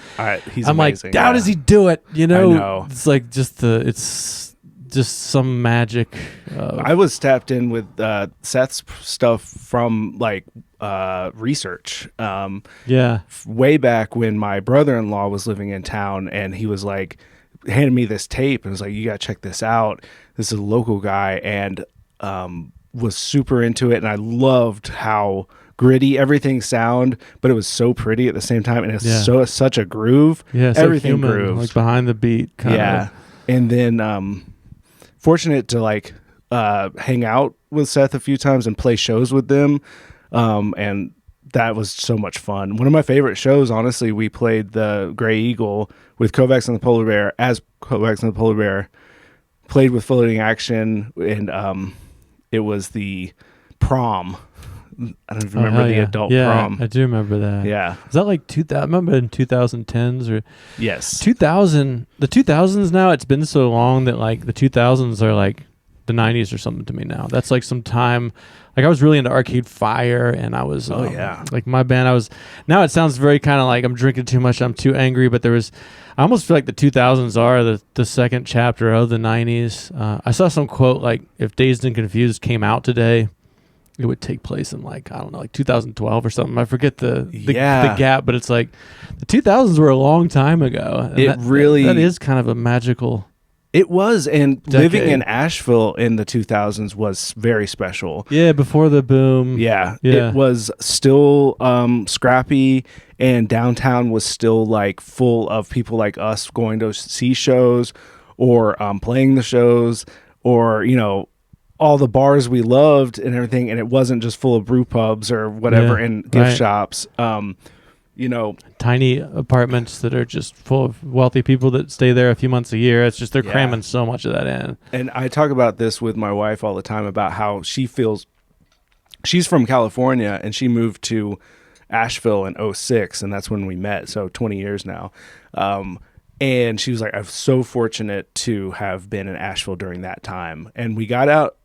he's I'm amazing. like, how does he do it? You know? I know. It's like it's just some magic. I was tapped in with Seth's stuff from like research. Way back when my brother-in-law was living in town, and he was like, handed me this tape and was like, you gotta check this out. This is a local guy, and was super into it, and I loved how gritty everything sound, but it was so pretty at the same time, and it's such a groove. Yeah, it's everything like human, grooves, like behind the beat kind of. And then fortunate to like hang out with Seth a few times and play shows with them, and that was so much fun. One of my favorite shows, honestly, we played the Gray Eagle with Kovacs and the Polar Bear, as Kovacs and the Polar Bear, played with Floating Action, and it was the prom. I don't even remember the adult prom. I do remember that. Yeah. Is that like 2000? I remember in 2010s or yes. 2000. The 2000s now, it's been so long that like the 2000s are like the 90s or something to me now. That's like some time. Like I was really into Arcade Fire, and I was like my band. Now it sounds very kind of like I'm drinking too much, I'm too angry, but I almost feel like the 2000s are the second chapter of the 90s. I saw some quote like, if Dazed and Confused came out today, it would take place in like, I don't know, like 2012 or something. I forget the gap, but it's like the 2000s were a long time ago. And that is kind of a magical. It was, and decade. Living in Asheville in the 2000s was very special. Yeah, before the boom. Yeah. It was still scrappy, and downtown was still like full of people like us going to see shows or playing the shows, or, you know, all the bars we loved and everything, and it wasn't just full of brew pubs or whatever and gift shops. You know, tiny apartments that are just full of wealthy people that stay there a few months a year. It's just they're cramming so much of that in. And I talk about this with my wife all the time about how she feels. She's from California, and she moved to Asheville in 2006, and that's when we met. So 20 years now. And she was like, I'm so fortunate to have been in Asheville during that time. And we got out.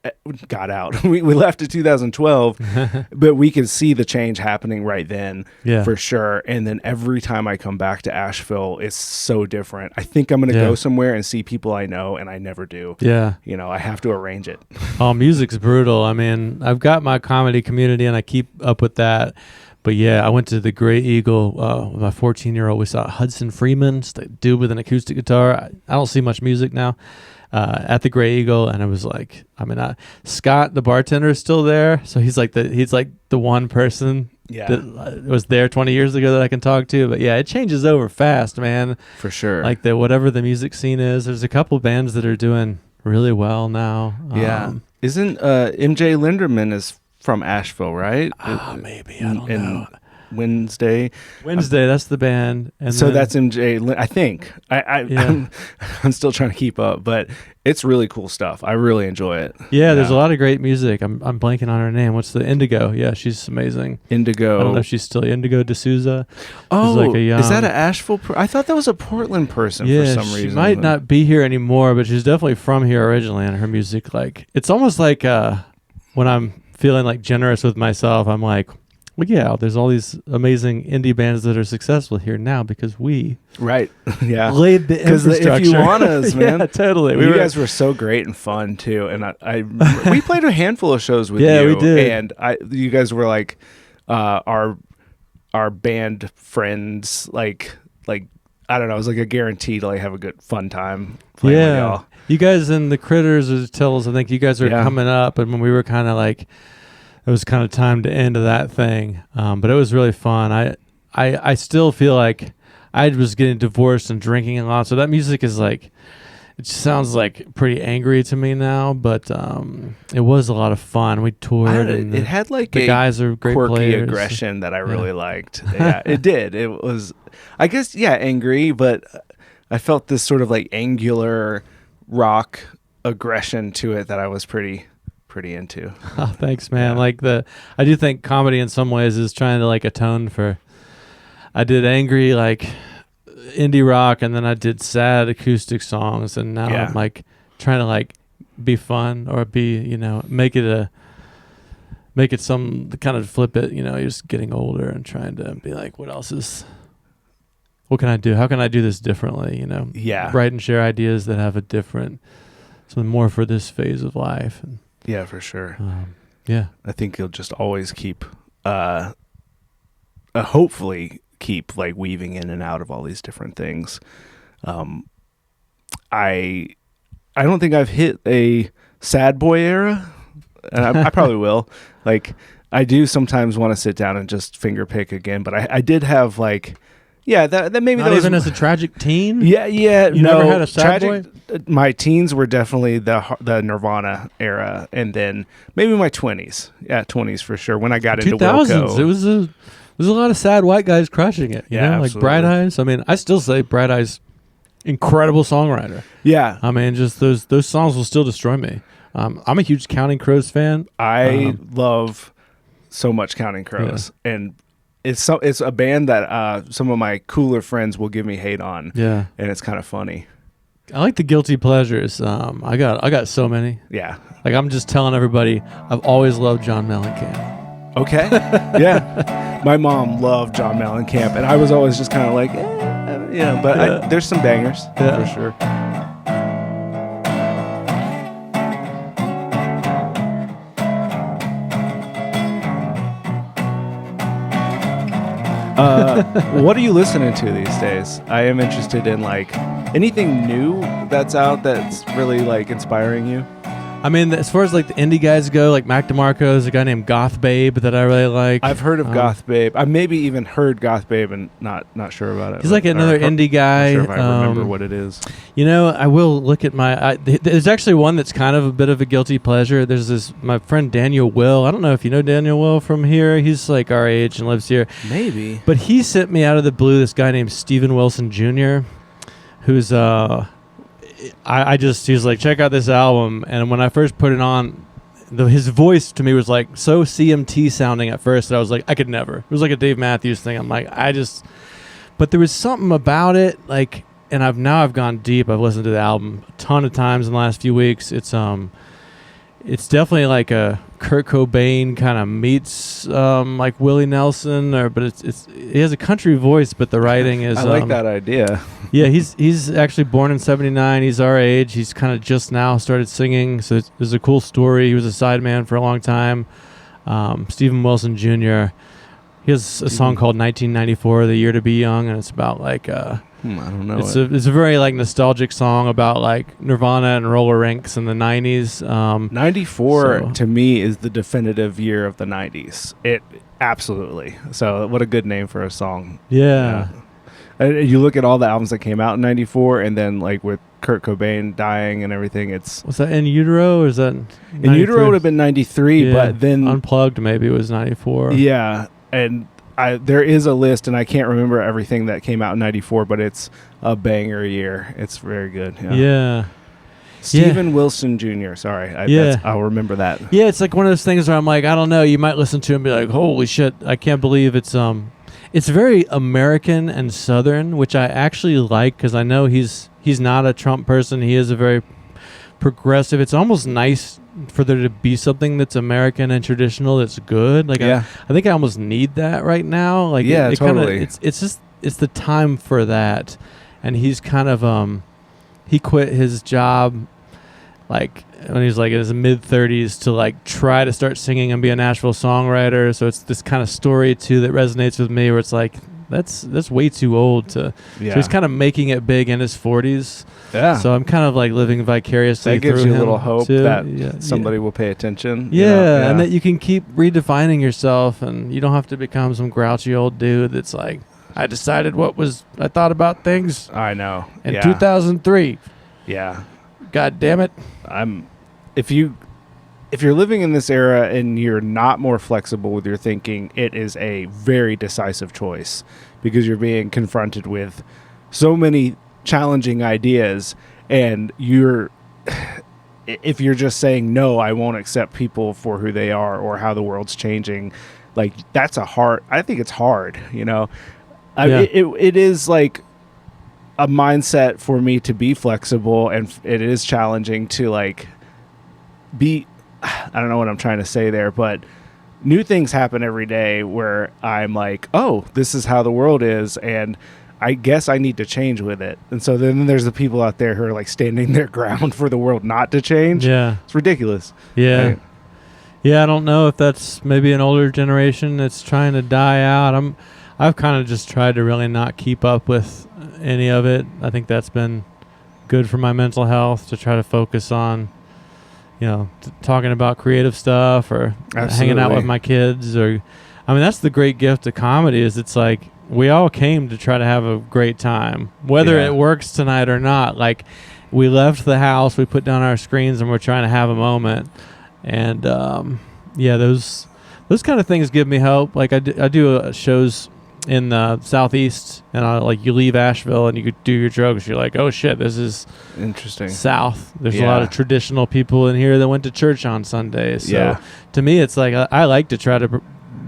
we left in 2012, but we could see the change happening right then for sure. And then every time I come back to Asheville, it's so different. I think I'm going to go somewhere and see people I know, and I never do. Yeah. You know, I have to arrange it. Oh, music's brutal. I mean, I've got my comedy community, and I keep up with that. But yeah, I went to the Gray Eagle with my 14-year-old. We saw Hudson Freeman, the dude with an acoustic guitar. I don't see much music now at the Gray Eagle, and I was like, Scott, the bartender, is still there, so he's like the one person that was there 20 years ago that I can talk to. But yeah, it changes over fast, man. For sure. Like whatever the music scene is, there's a couple bands that are doing really well now. Yeah, isn't MJ Linderman is from Asheville, right? Maybe. I don't know. Wednesday, that's the band. And so that's MJ, I think. I'm still trying to keep up, but it's really cool stuff. I really enjoy it. Yeah, there's a lot of great music. I'm blanking on her name. What's the Indigo? Yeah, she's amazing. Indigo. I don't know if she's still Indigo D'Souza. Oh, is that an Asheville? I thought that was a Portland person for some reason. She might not be here anymore, but she's definitely from here originally, and her music, like, it's almost like when I'm feeling like generous with myself, I'm like, well, yeah, there's all these amazing indie bands that are successful here now because we laid the infrastructure. If you want us, man. Yeah, totally. You guys were so great and fun too, and we played a handful of shows with you. Yeah, we did. And you guys were like our band friends. Like I don't know, it was like a guarantee to like have a good fun time playing with y'all. You guys and the Critters as Tills, I think you guys were coming up, and when we were kind of like it was kind of time to end that thing. But it was really fun. I still feel like I was getting divorced and drinking a lot, so that music is like, it sounds like pretty angry to me now, but it was a lot of fun. We toured. It had like the guys are great quirky players. aggression that I really liked. Yeah, it did. It was, I guess, angry, but I felt this sort of like angular rock aggression to it that I was pretty into. Oh, thanks, man. I do think comedy in some ways is trying to like atone for. I did angry like indie rock, and then I did sad acoustic songs, and now I'm like trying to like be fun or be, make it some kind of flip it, you're just getting older and trying to be like, what can I do? How can I do this differently? Write and share ideas that have something more for this phase of life. And, yeah, for sure. I think you'll just always keep, hopefully keep like weaving in and out of all these different things. I don't think I've hit a sad boy era, and I probably will. Like, I do sometimes want to sit down and just finger pick again, but I did have like, that maybe not that was even as a tragic teen. You never had a sad boy. My teens were definitely the Nirvana era, and then maybe my 20s. Yeah, 20s for sure. When I got into 2000s, it was there's a lot of sad white guys crushing it. Like Bright Eyes. I mean, I still say Bright Eyes, incredible songwriter. Yeah. I mean, just those songs will still destroy me. I'm a huge Counting Crows fan. I love so much Counting Crows, and it's a band that some of my cooler friends will give me hate on. Yeah, and it's kind of funny. I like the guilty pleasures. I got so many. Yeah, like I'm just telling everybody, I've always loved John Mellencamp. Okay. Yeah. My mom loved John Mellencamp, and I was always just kind of like, but there's some bangers for sure. What are you listening to these days? I am interested in like anything new that's out that's really like inspiring you. I mean, as far as like the indie guys go, like Mac DeMarco, there's a guy named Goth Babe that I really like. I've heard of Goth Babe. I maybe even heard Goth Babe and not sure about it. He's like another indie guy. Not sure if I remember what it is. I will look at there's actually one that's kind of a bit of a guilty pleasure. There's my friend Daniel Will. I don't know if you know Daniel Will from here. He's like our age and lives here. Maybe. But he sent me out of the blue this guy named Steven Wilson Jr., who's he was like, check out this album. And when I first put it on, his voice to me was like so CMT sounding at first that I was like, I could never. It was like a Dave Matthews thing. I'm like, but there was something about it, like, and I've gone deep. I've listened to the album a ton of times in the last few weeks. It's definitely like a Kurt Cobain kind of meets like Willie Nelson, but he has a country voice, but the writing is. I like that idea. Yeah, he's actually born in '79. He's our age. He's kind of just now started singing, so there's a cool story. He was a sideman for a long time. Steven Wilson Jr. He has a song called 1994, The Year to Be Young, and it's about like I don't know. It's a very like nostalgic song about like Nirvana and roller rinks in the 90s. 94 to me is the definitive year of the 90s. It absolutely. So what a good name for a song. Yeah. You look at all the albums that came out in 94, and then like with Kurt Cobain dying and everything, was that In Utero, or is that 93? In Utero would have been 93, but then Unplugged maybe was 94. Yeah, and there is a list, and I can't remember everything that came out in 94, but it's a banger year. It's very good. Yeah. Steven Wilson Jr. Sorry. I'll remember that. Yeah, it's like one of those things where I'm like, I don't know. You might listen to it and be like, holy shit, I can't believe it's very American and Southern, which I actually like because I know he's not a Trump person. He is a very progressive. It's almost nice for there to be something that's American and traditional that's good. Like I think I almost need that right now. Like totally. It's the time for that. And he's kind of he quit his job like when he was like in his mid-30s to like try to start singing and be a Nashville songwriter. So it's this kind of story too that resonates with me, where it's like that's way too old to. Yeah. So he's kind of making it big in his 40s. Yeah. So I'm kind of like living vicariously that gives through you a him little hope too. that somebody will pay attention. Yeah, and that you can keep redefining yourself, and you don't have to become some grouchy old dude that's like, I decided I thought about things I know. in 2003. Yeah. God damn it. If you're living in this era and you're not more flexible with your thinking, it is a very decisive choice, because you're being confronted with so many challenging ideas, and if you're just saying, no, I won't accept people for who they are or how the world's changing, like I think it's hard, it is like a mindset for me to be flexible, and it is challenging to like I don't know what I'm trying to say there, but new things happen every day where I'm like, oh, this is how the world is, and I guess I need to change with it. And so then there's the people out there who are like standing their ground for the world not to change. Yeah. It's ridiculous. Yeah. Right? Yeah, I don't know if that's maybe an older generation that's trying to die out. I've kind of just tried to really not keep up with any of it. I think that's been good for my mental health, to try to focus on, talking about creative stuff or hanging out with my kids. That's the great gift of comedy, is it's like we all came to try to have a great time, whether it works tonight or not. Like, we left the house, we put down our screens, and we're trying to have a moment. And those kind of things give me hope. Like I do shows in the Southeast, and you leave Asheville and you could do your drugs. You're like, oh shit, this is interesting. South. There's a lot of traditional people in here that went to church on Sundays. So to me, it's like I like to try to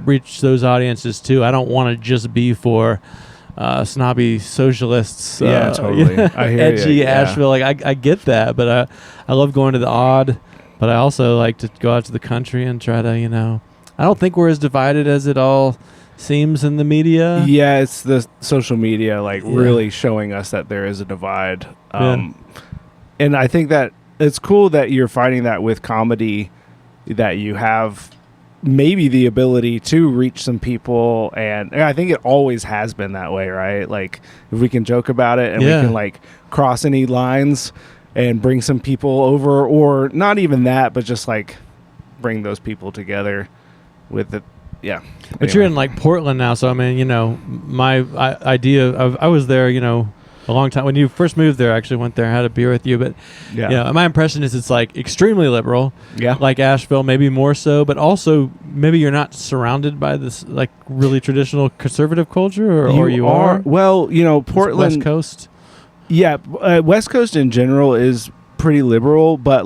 reach those audiences too. I don't want to just be for snobby socialists. Totally. I hear edgy Asheville. Like I get that, but I love going to the odd. But I also like to go out to the country and try to, I don't think we're as divided as it all seems in the media. Yeah, it's the social media really showing us that there is a divide. And I think that it's cool that you're finding that with comedy, that you have maybe the ability to reach some people, and I think it always has been that way, right? Like, if we can joke about it and we can cross any lines and bring some people over, or not even that, but just bring those people together with it. Yeah. But you're in Portland now, so my idea of, I was there, a long time. When you first moved there, I actually went there and had a beer with you. But my impression is it's extremely liberal. Yeah. Like Asheville, maybe more so, but also maybe you're not surrounded by this really traditional conservative culture, or you are. Well, Portland, West Coast. Yeah, West Coast in general is pretty liberal, but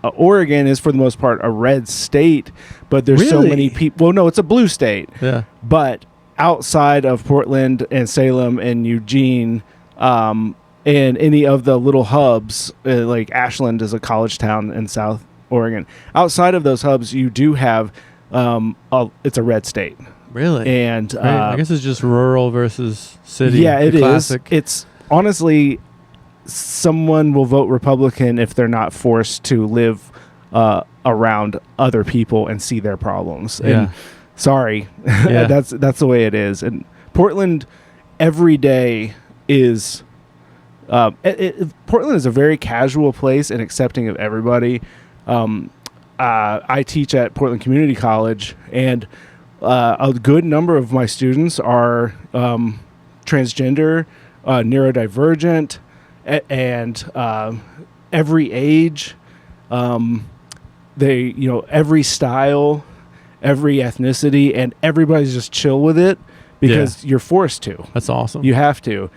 Oregon is for the most part a red state, but there's so many people. Well, no, it's a blue state. Yeah. But outside of Portland and Salem and Eugene, and any of the little hubs, like Ashland is a college town in South Oregon. Outside of those hubs, you do have it's a red state. Really? And I guess it's just rural versus city. Yeah, it classic. is. It's honestly, someone will vote Republican if they're not forced to live around other people and see their problems. Yeah. And sorry, that's the way it is. And Portland, every day is Portland is a very casual place and accepting of everybody. I teach at Portland Community College, and a good number of my students are transgender, neurodivergent, and every age, they, every style, every ethnicity, and everybody's just chill with it because you're forced to. That's awesome. You have to.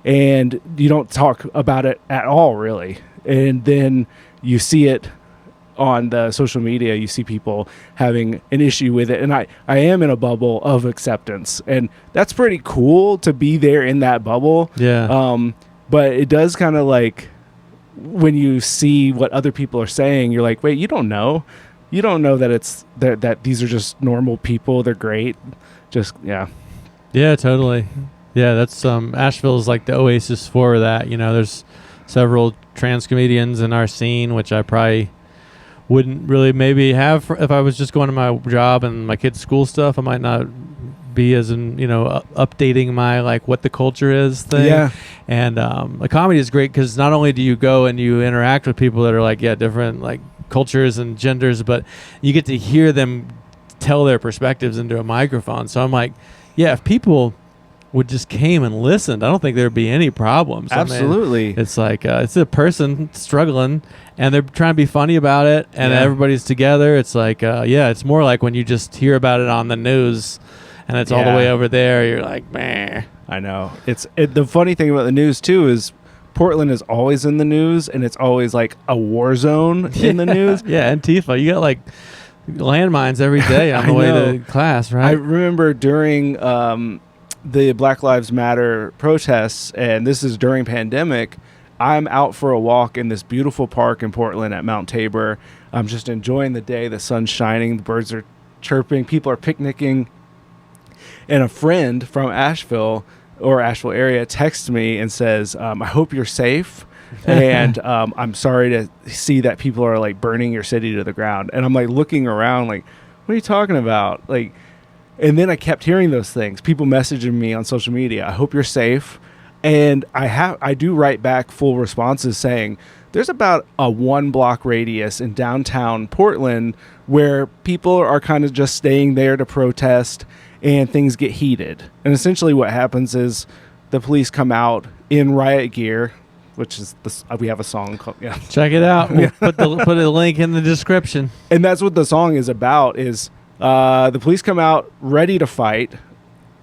And you don't talk about it at all, really. And then you see it on the social media. You see people having an issue with it. And I am in a bubble of acceptance. And that's pretty cool to be there in that bubble. Yeah. But it does kind of when you see what other people are saying, you're like, wait, you don't know. You don't know that it's that these are just normal people. They're great. Just, yeah. Yeah, totally. Yeah, that's Asheville is like the oasis for that. There's several trans comedians in our scene, which I probably wouldn't really maybe have if I was just going to my job and my kids' school stuff. I might not be as in, updating my like what the culture is thing. Yeah. And the comedy is great because not only do you go and you interact with people that are like different like cultures and genders, but you get to hear them tell their perspectives into a microphone. So I'm like, if people would just came and listened, I don't think there'd be any problems. Absolutely. I mean, it's like it's a person struggling and they're trying to be funny about it, and everybody's together. It's like it's more like when you just hear about it on the news and it's all the way over there, you're like, man. I know. The funny thing about the news too is Portland is always in the news, and it's always like a war zone in the news. Yeah, Antifa. You got like landmines every day on the way to class, right? I remember during the Black Lives Matter protests, and this is during pandemic, I'm out for a walk in this beautiful park in Portland at Mount Tabor. I'm just enjoying the day. The sun's shining. The birds are chirping. People are picnicking. And a friend from Asheville area texts me and says, I hope you're safe. And I'm sorry to see that people are like burning your city to the ground. And I'm like looking around like, what are you talking about? Like, and then I kept hearing those things. People messaging me on social media, I hope you're safe. And I do write back full responses saying there's about a 1 block radius in downtown Portland where people are kind of just staying there to protest and things get heated. And essentially what happens is the police come out in riot gear, which is we have a song called Check it out. We'll put a link in the description. And that's what the song is about is the police come out ready to fight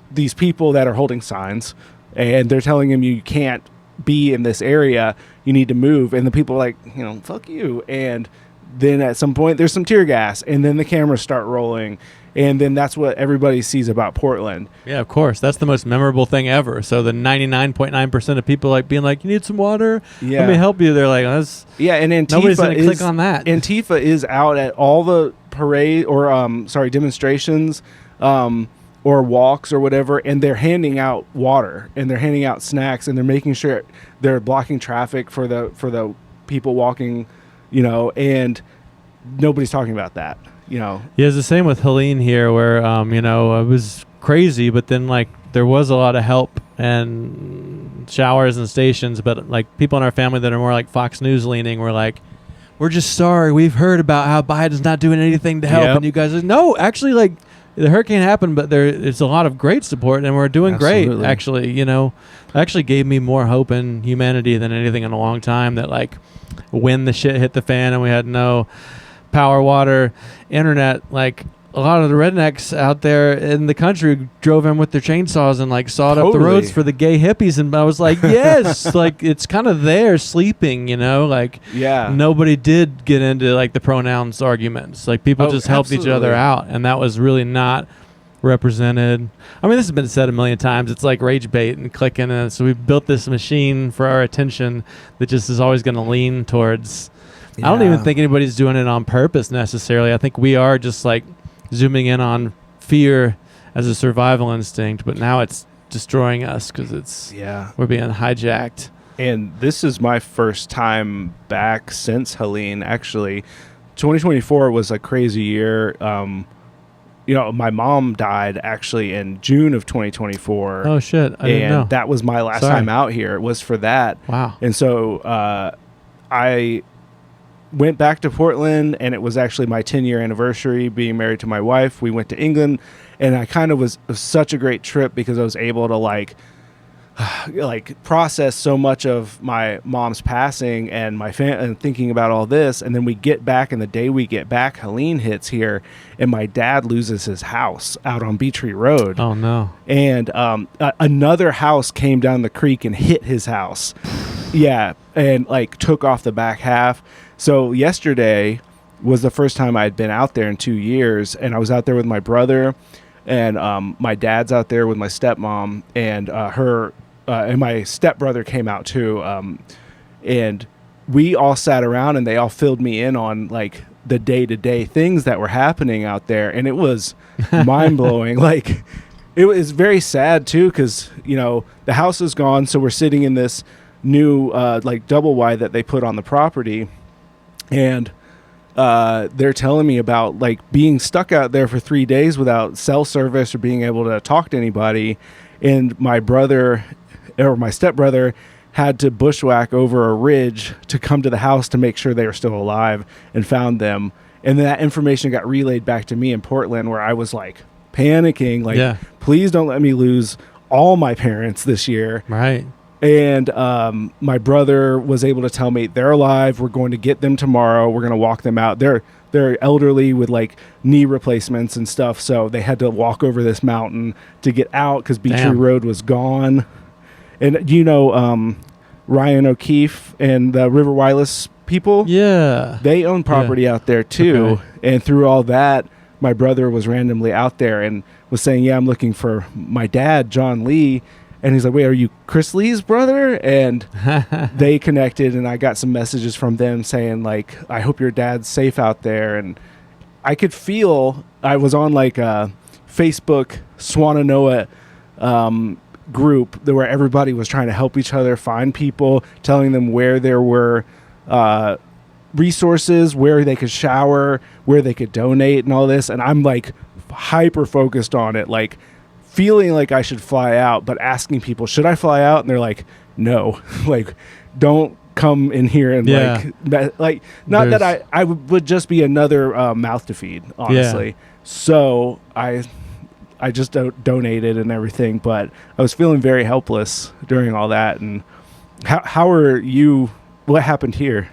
these people that are holding signs, and they're telling them you can't be in this area, you need to move. And the people are like, fuck you. And then at some point there's some tear gas, and then the cameras start rolling. And then that's what everybody sees about Portland. Yeah, of course. That's the most memorable thing ever. So the 99.9% of people like being like, you need some water? Yeah. Let me help you. They're like, that's... Yeah, and Antifa nobody's going to click on that. Antifa is out at all the parade or, demonstrations or walks or whatever, and they're handing out water, and they're handing out snacks, and they're making sure they're blocking traffic for the people walking, and nobody's talking about that. Yeah, it's the same with Helene here, where it was crazy, but then like there was a lot of help and showers and stations, but like people in our family that are more like Fox News leaning were like, we're just sorry, we've heard about how Biden's not doing anything to help. And you guys are, no, actually, like the hurricane happened, but there's a lot of great support, and we're doing great. Actually, actually gave me more hope in humanity than anything in a long time, that like when the shit hit the fan and we had no power, water, internet, like a lot of the rednecks out there in the country drove in with their chainsaws and like sawed up the roads for the gay hippies. And I was like, yes, like it's kind of there sleeping, like nobody did get into like the pronouns arguments. Like people just helped each other out. And that was really not represented. I mean, this has been said a million times. It's like rage bait and clicking. And so we've built this machine for our attention that just is always going to lean towards... I don't even think anybody's doing it on purpose necessarily. I think we are just like zooming in on fear as a survival instinct, but now it's destroying us because we're being hijacked. And this is my first time back since Helene. Actually, 2024 was a crazy year. My mom died actually in June of 2024. Oh shit! I didn't know. That was my last time out here. It was for that. Wow. And so I went back to Portland, and it was actually my 10-year anniversary being married to my wife. We went to England, and it was such a great trip because I was able to like process so much of my mom's passing and my and thinking about all this. And then we get back, and the day we get back, Helene hits here, and my dad loses his house out on Beatree Road. Oh no. And another house came down the creek and hit his house. Yeah. And like took off the back half. So yesterday was the first time I'd been out there in 2 years, and I was out there with my brother, and my dad's out there with my stepmom, and and my stepbrother came out too, and we all sat around, and they all filled me in on like the day-to-day things that were happening out there, and it was mind-blowing. Like it was very sad too, because the house is gone, so we're sitting in this new like double wide that they put on the property. And they're telling me about like being stuck out there for 3 days without cell service or being able to talk to anybody. And my brother or my stepbrother had to bushwhack over a ridge to come to the house to make sure they were still alive, and found them. And that information got relayed back to me in Portland, where I was like panicking, like, please don't let me lose all my parents this year. Right. And my brother was able to tell me they're alive. We're going to get them tomorrow. We're going to walk them out. They're elderly with like knee replacements and stuff. So they had to walk over this mountain to get out because Beachley Road was gone. And Ryan O'Keefe and the River Wireless people. Yeah. They own property out there too. Okay. And through all that, my brother was randomly out there and was saying, yeah, I'm looking for my dad, John Lee. And he's like, wait, are you Chris Lee's brother? And they connected, and I got some messages from them saying, like, I hope your dad's safe out there. And I could feel, I was on like a Facebook Swananoa group where everybody was trying to help each other find people, telling them where there were resources, where they could shower, where they could donate and all this. And I'm like hyper focused on it, like feeling like I should fly out, but asking people, should I fly out? And they're like, no, like, don't come in here and like not that I would just be another mouth to feed, honestly. So I just donated and everything, but I was feeling very helpless during all that. And how are you? What happened here?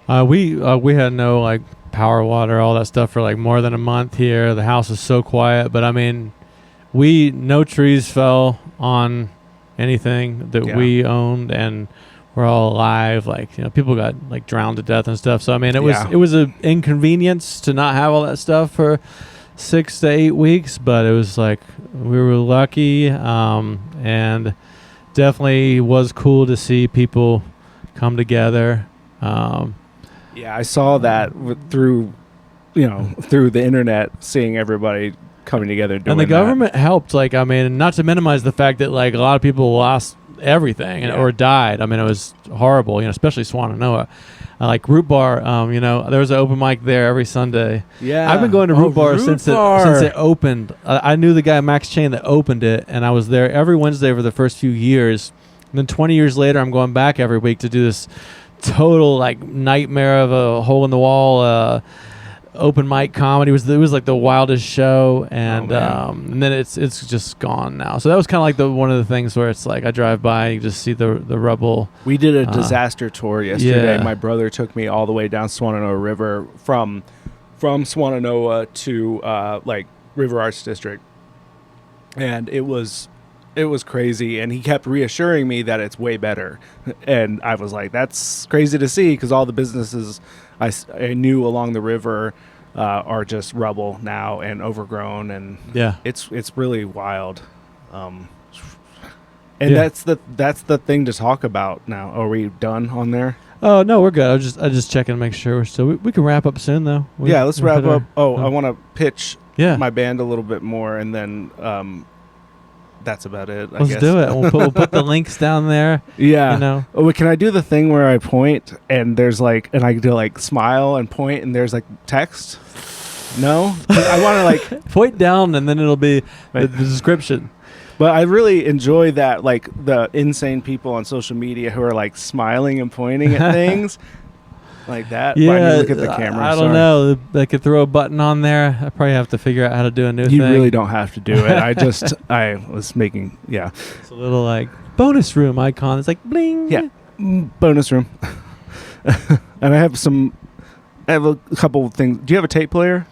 We had no like power, water, all that stuff for like more than a month here. The house was so quiet, but I mean, no trees fell on anything that we owned, and we're all alive. Like, people got like drowned to death and stuff. So I mean, it was an inconvenience to not have all that stuff for 6 to 8 weeks, but it was like we were lucky, and definitely was cool to see people come together. I saw that through the internet, seeing everybody coming together doing and the government helped. Like, I mean, not to minimize the fact that like a lot of people lost everything or died. I mean, it was horrible, especially Swananoa. Like Root Bar, there was an open mic there every Sunday. Yeah, I've been going to Root Bar since it opened. I knew the guy Max Chain that opened it, and I was there every Wednesday for the first few years. And then 20 years later, I'm going back every week to do this total like nightmare of a hole in the wall open mic comedy. It was like the wildest show, and then it's just gone now. So that was kind of like one of the things where it's like I drive by and you just see the rubble. We did a disaster tour yesterday. My brother took me all the way down Swananoa River from Swananoa to like River Arts District, and it was crazy. And he kept reassuring me that it's way better, and I was like, that's crazy to see, because all the businesses I knew along the river are just rubble now and overgrown, and it's really wild. And that's the thing to talk about now. Are we done on there? Oh no, we're good. I just checking to make sure we're still. We can wrap up soon though. Let's wrap up. I want to pitch my band a little bit more, and then that's about it. Let's do it. We'll put the links down there. Yeah. Oh, can I do the thing where I point and there's like, and I do like smile and point and there's like text? No? I want to like point down and then it'll be the description. But I really enjoy that, like the insane people on social media who are like smiling and pointing at things. Like that. Yeah, Why do you look at the camera? I don't know. They could throw a button on there. I probably have to figure out how to do a new thing. You really don't have to do it. I was making, It's a little like bonus room icon. It's like bling. Yeah, bonus room. And I have a couple of things. Do you have a tape player?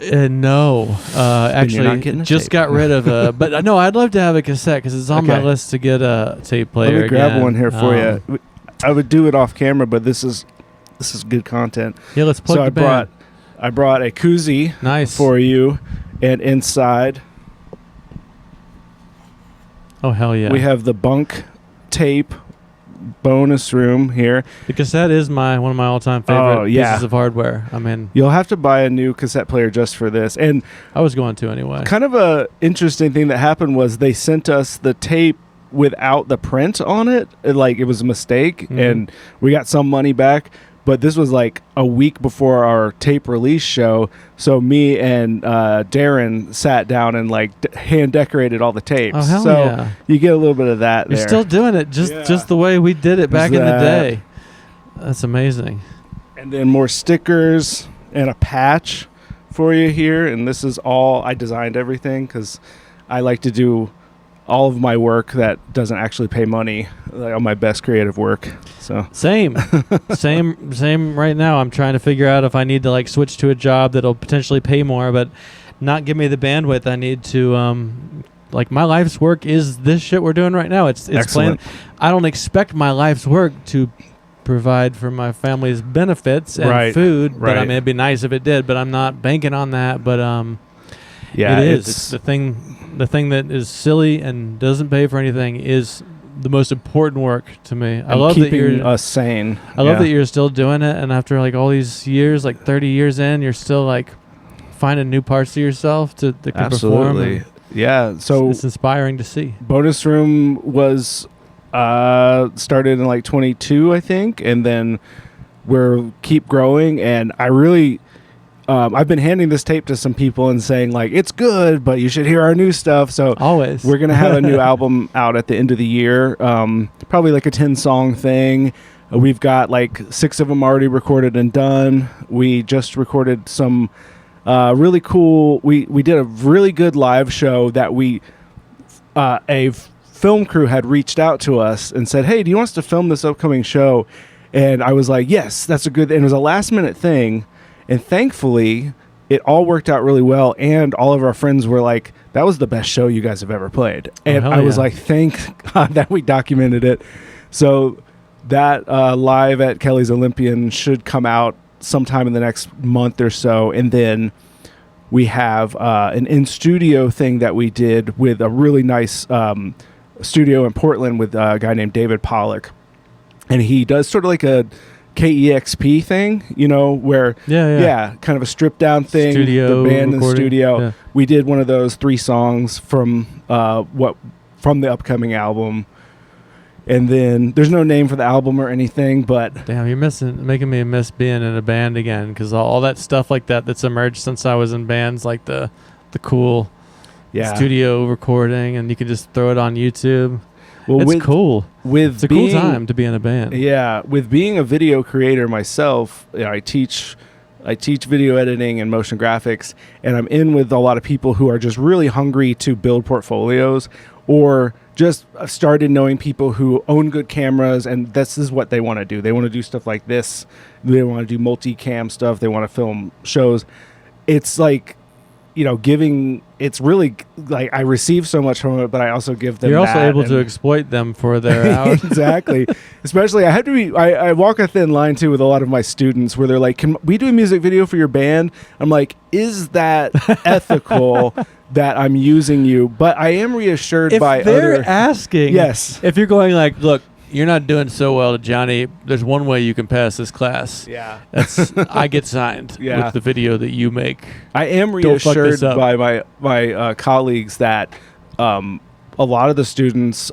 No, actually, just got rid of a. But no, I'd love to have a cassette because it's on my list to get a tape player. Let me grab one here for you. I would do it off camera, but this is good content. Yeah, let's plug the band. I brought a koozie for you, and inside. Oh hell yeah! We have the bunk tape bonus room here. The cassette is one of my all-time favorite pieces of hardware. I mean, you'll have to buy a new cassette player just for this. And I was going to anyway. Kind of a interesting thing that happened was they sent us the tape without the print on it. Like, it was a mistake, and we got some money back. But this was like a week before our tape release show, so me and Darren sat down and like hand decorated all the tapes. Oh, hell so yeah. you get a little bit of that. You're there. still doing it just the way we did it back in the day. That's amazing. And then more stickers and a patch for you here. And this is all, I designed everything because I like to do all of my work that doesn't actually pay money, like all my best creative work. So same right now. I'm trying to figure out if I need to like switch to a job that'll potentially pay more, but not give me the bandwidth I need to. Like, my life's work is this shit we're doing right now. It's excellent. I don't expect my life's work to provide for my family's benefits and food, but I mean, it'd be nice if it did. But I'm not banking on that. But yeah, it is. It's the thing that is silly and doesn't pay for anything is the most important work to me. I love that you're us sane. I love that you're still doing it, and after like all these years, like 30 years in, you're still like finding new parts of yourself that can absolutely perform. Yeah, so it's inspiring to see. Bonus Room was started in like 22, I think, and then we're keep growing. And I really, I've been handing this tape to some people and saying like, it's good, but you should hear our new stuff. So always, we're gonna have a new album out at the end of the year, probably like a 10-song thing. We've got like 6 of them already recorded and done. We just recorded some really cool. We did a really good live show that a film crew had reached out to us and said, hey, do you want us to film this upcoming show? And I was like, yes, that's a good, and it was a last minute thing. And thankfully it all worked out really well. And all of our friends were like, that was the best show you guys have ever played. And I was like, thank God that we documented it. So that live at Kelly's Olympian should come out sometime in the next month or so. And then we have an in-studio thing that we did with a really nice studio in Portland with a guy named David Pollock. And he does sort of like a KEXP thing, you know, where, kind of a stripped-down thing, studio the band recording. In the studio. Yeah. We did one of those 3 songs from the upcoming album. And then there's no name for the album or anything, but damn, you're making me miss being in a band again, because all that stuff like that's emerged since I was in bands, like the cool studio recording, and you can just throw it on YouTube. Well, it's cool. It's a cool time to be in a band. Yeah, with being a video creator myself, you know, I teach video editing and motion graphics, and I'm in with a lot of people who are just really hungry to build portfolios, or just started knowing people who own good cameras, and this is what they want to do. They want to do stuff like this. They want to do multi-cam stuff. They want to film shows. It's like, you know, it's really like I receive so much from it, but I also give them. You're also able to exploit them for their hours. Exactly. Especially, I walk a thin line too with a lot of my students where they're like, can we do a music video for your band? I'm like, is that ethical that I'm using you? But I am reassured by they're asking. Yes. If you're going like, look, you're not doing so well, Johnny, there's one way you can pass this class. Yeah. I get signed with the video that you make. I am reassured by my colleagues that a lot of the students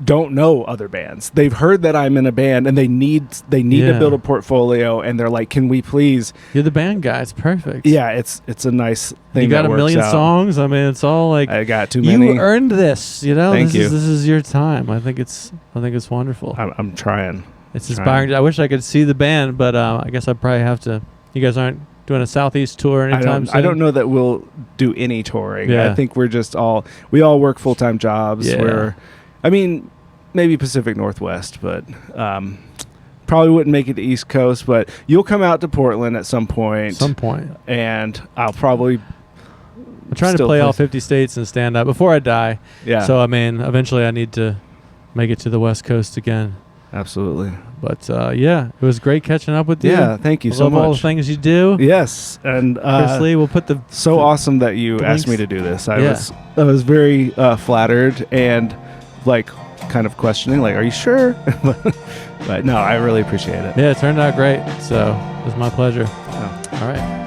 don't know other bands. They've heard that I'm in a band and they need to build a portfolio, and they're like, can we please? You're the band guy. It's perfect. Yeah, it's a nice thing. You got a million songs. I mean, it's all like, I got too many. You earned this, you know. Thank you. This is your time. I think it's wonderful. I'm trying. It's inspiring. I wish I could see the band, but I guess I probably have to. You guys aren't doing a Southeast tour anytime soon? I don't know that we'll do any touring. Yeah. I think we're just we all work full-time jobs. Yeah. Maybe Pacific Northwest, but probably wouldn't make it to East Coast. But you'll come out to Portland at some point. And I'll probably. I'm trying to play all 50 states and stand up before I die. Yeah. So, I mean, eventually I need to make it to the West Coast again. Absolutely. But, it was great catching up with you. Yeah, thank you so much. Love all the things you do. Yes. And Chris Lee, we'll put awesome that you asked me to do this. I was very flattered and, like, kind of questioning, like, are you sure? But no, I really appreciate it. Yeah, it turned out great. So it was my pleasure. All right.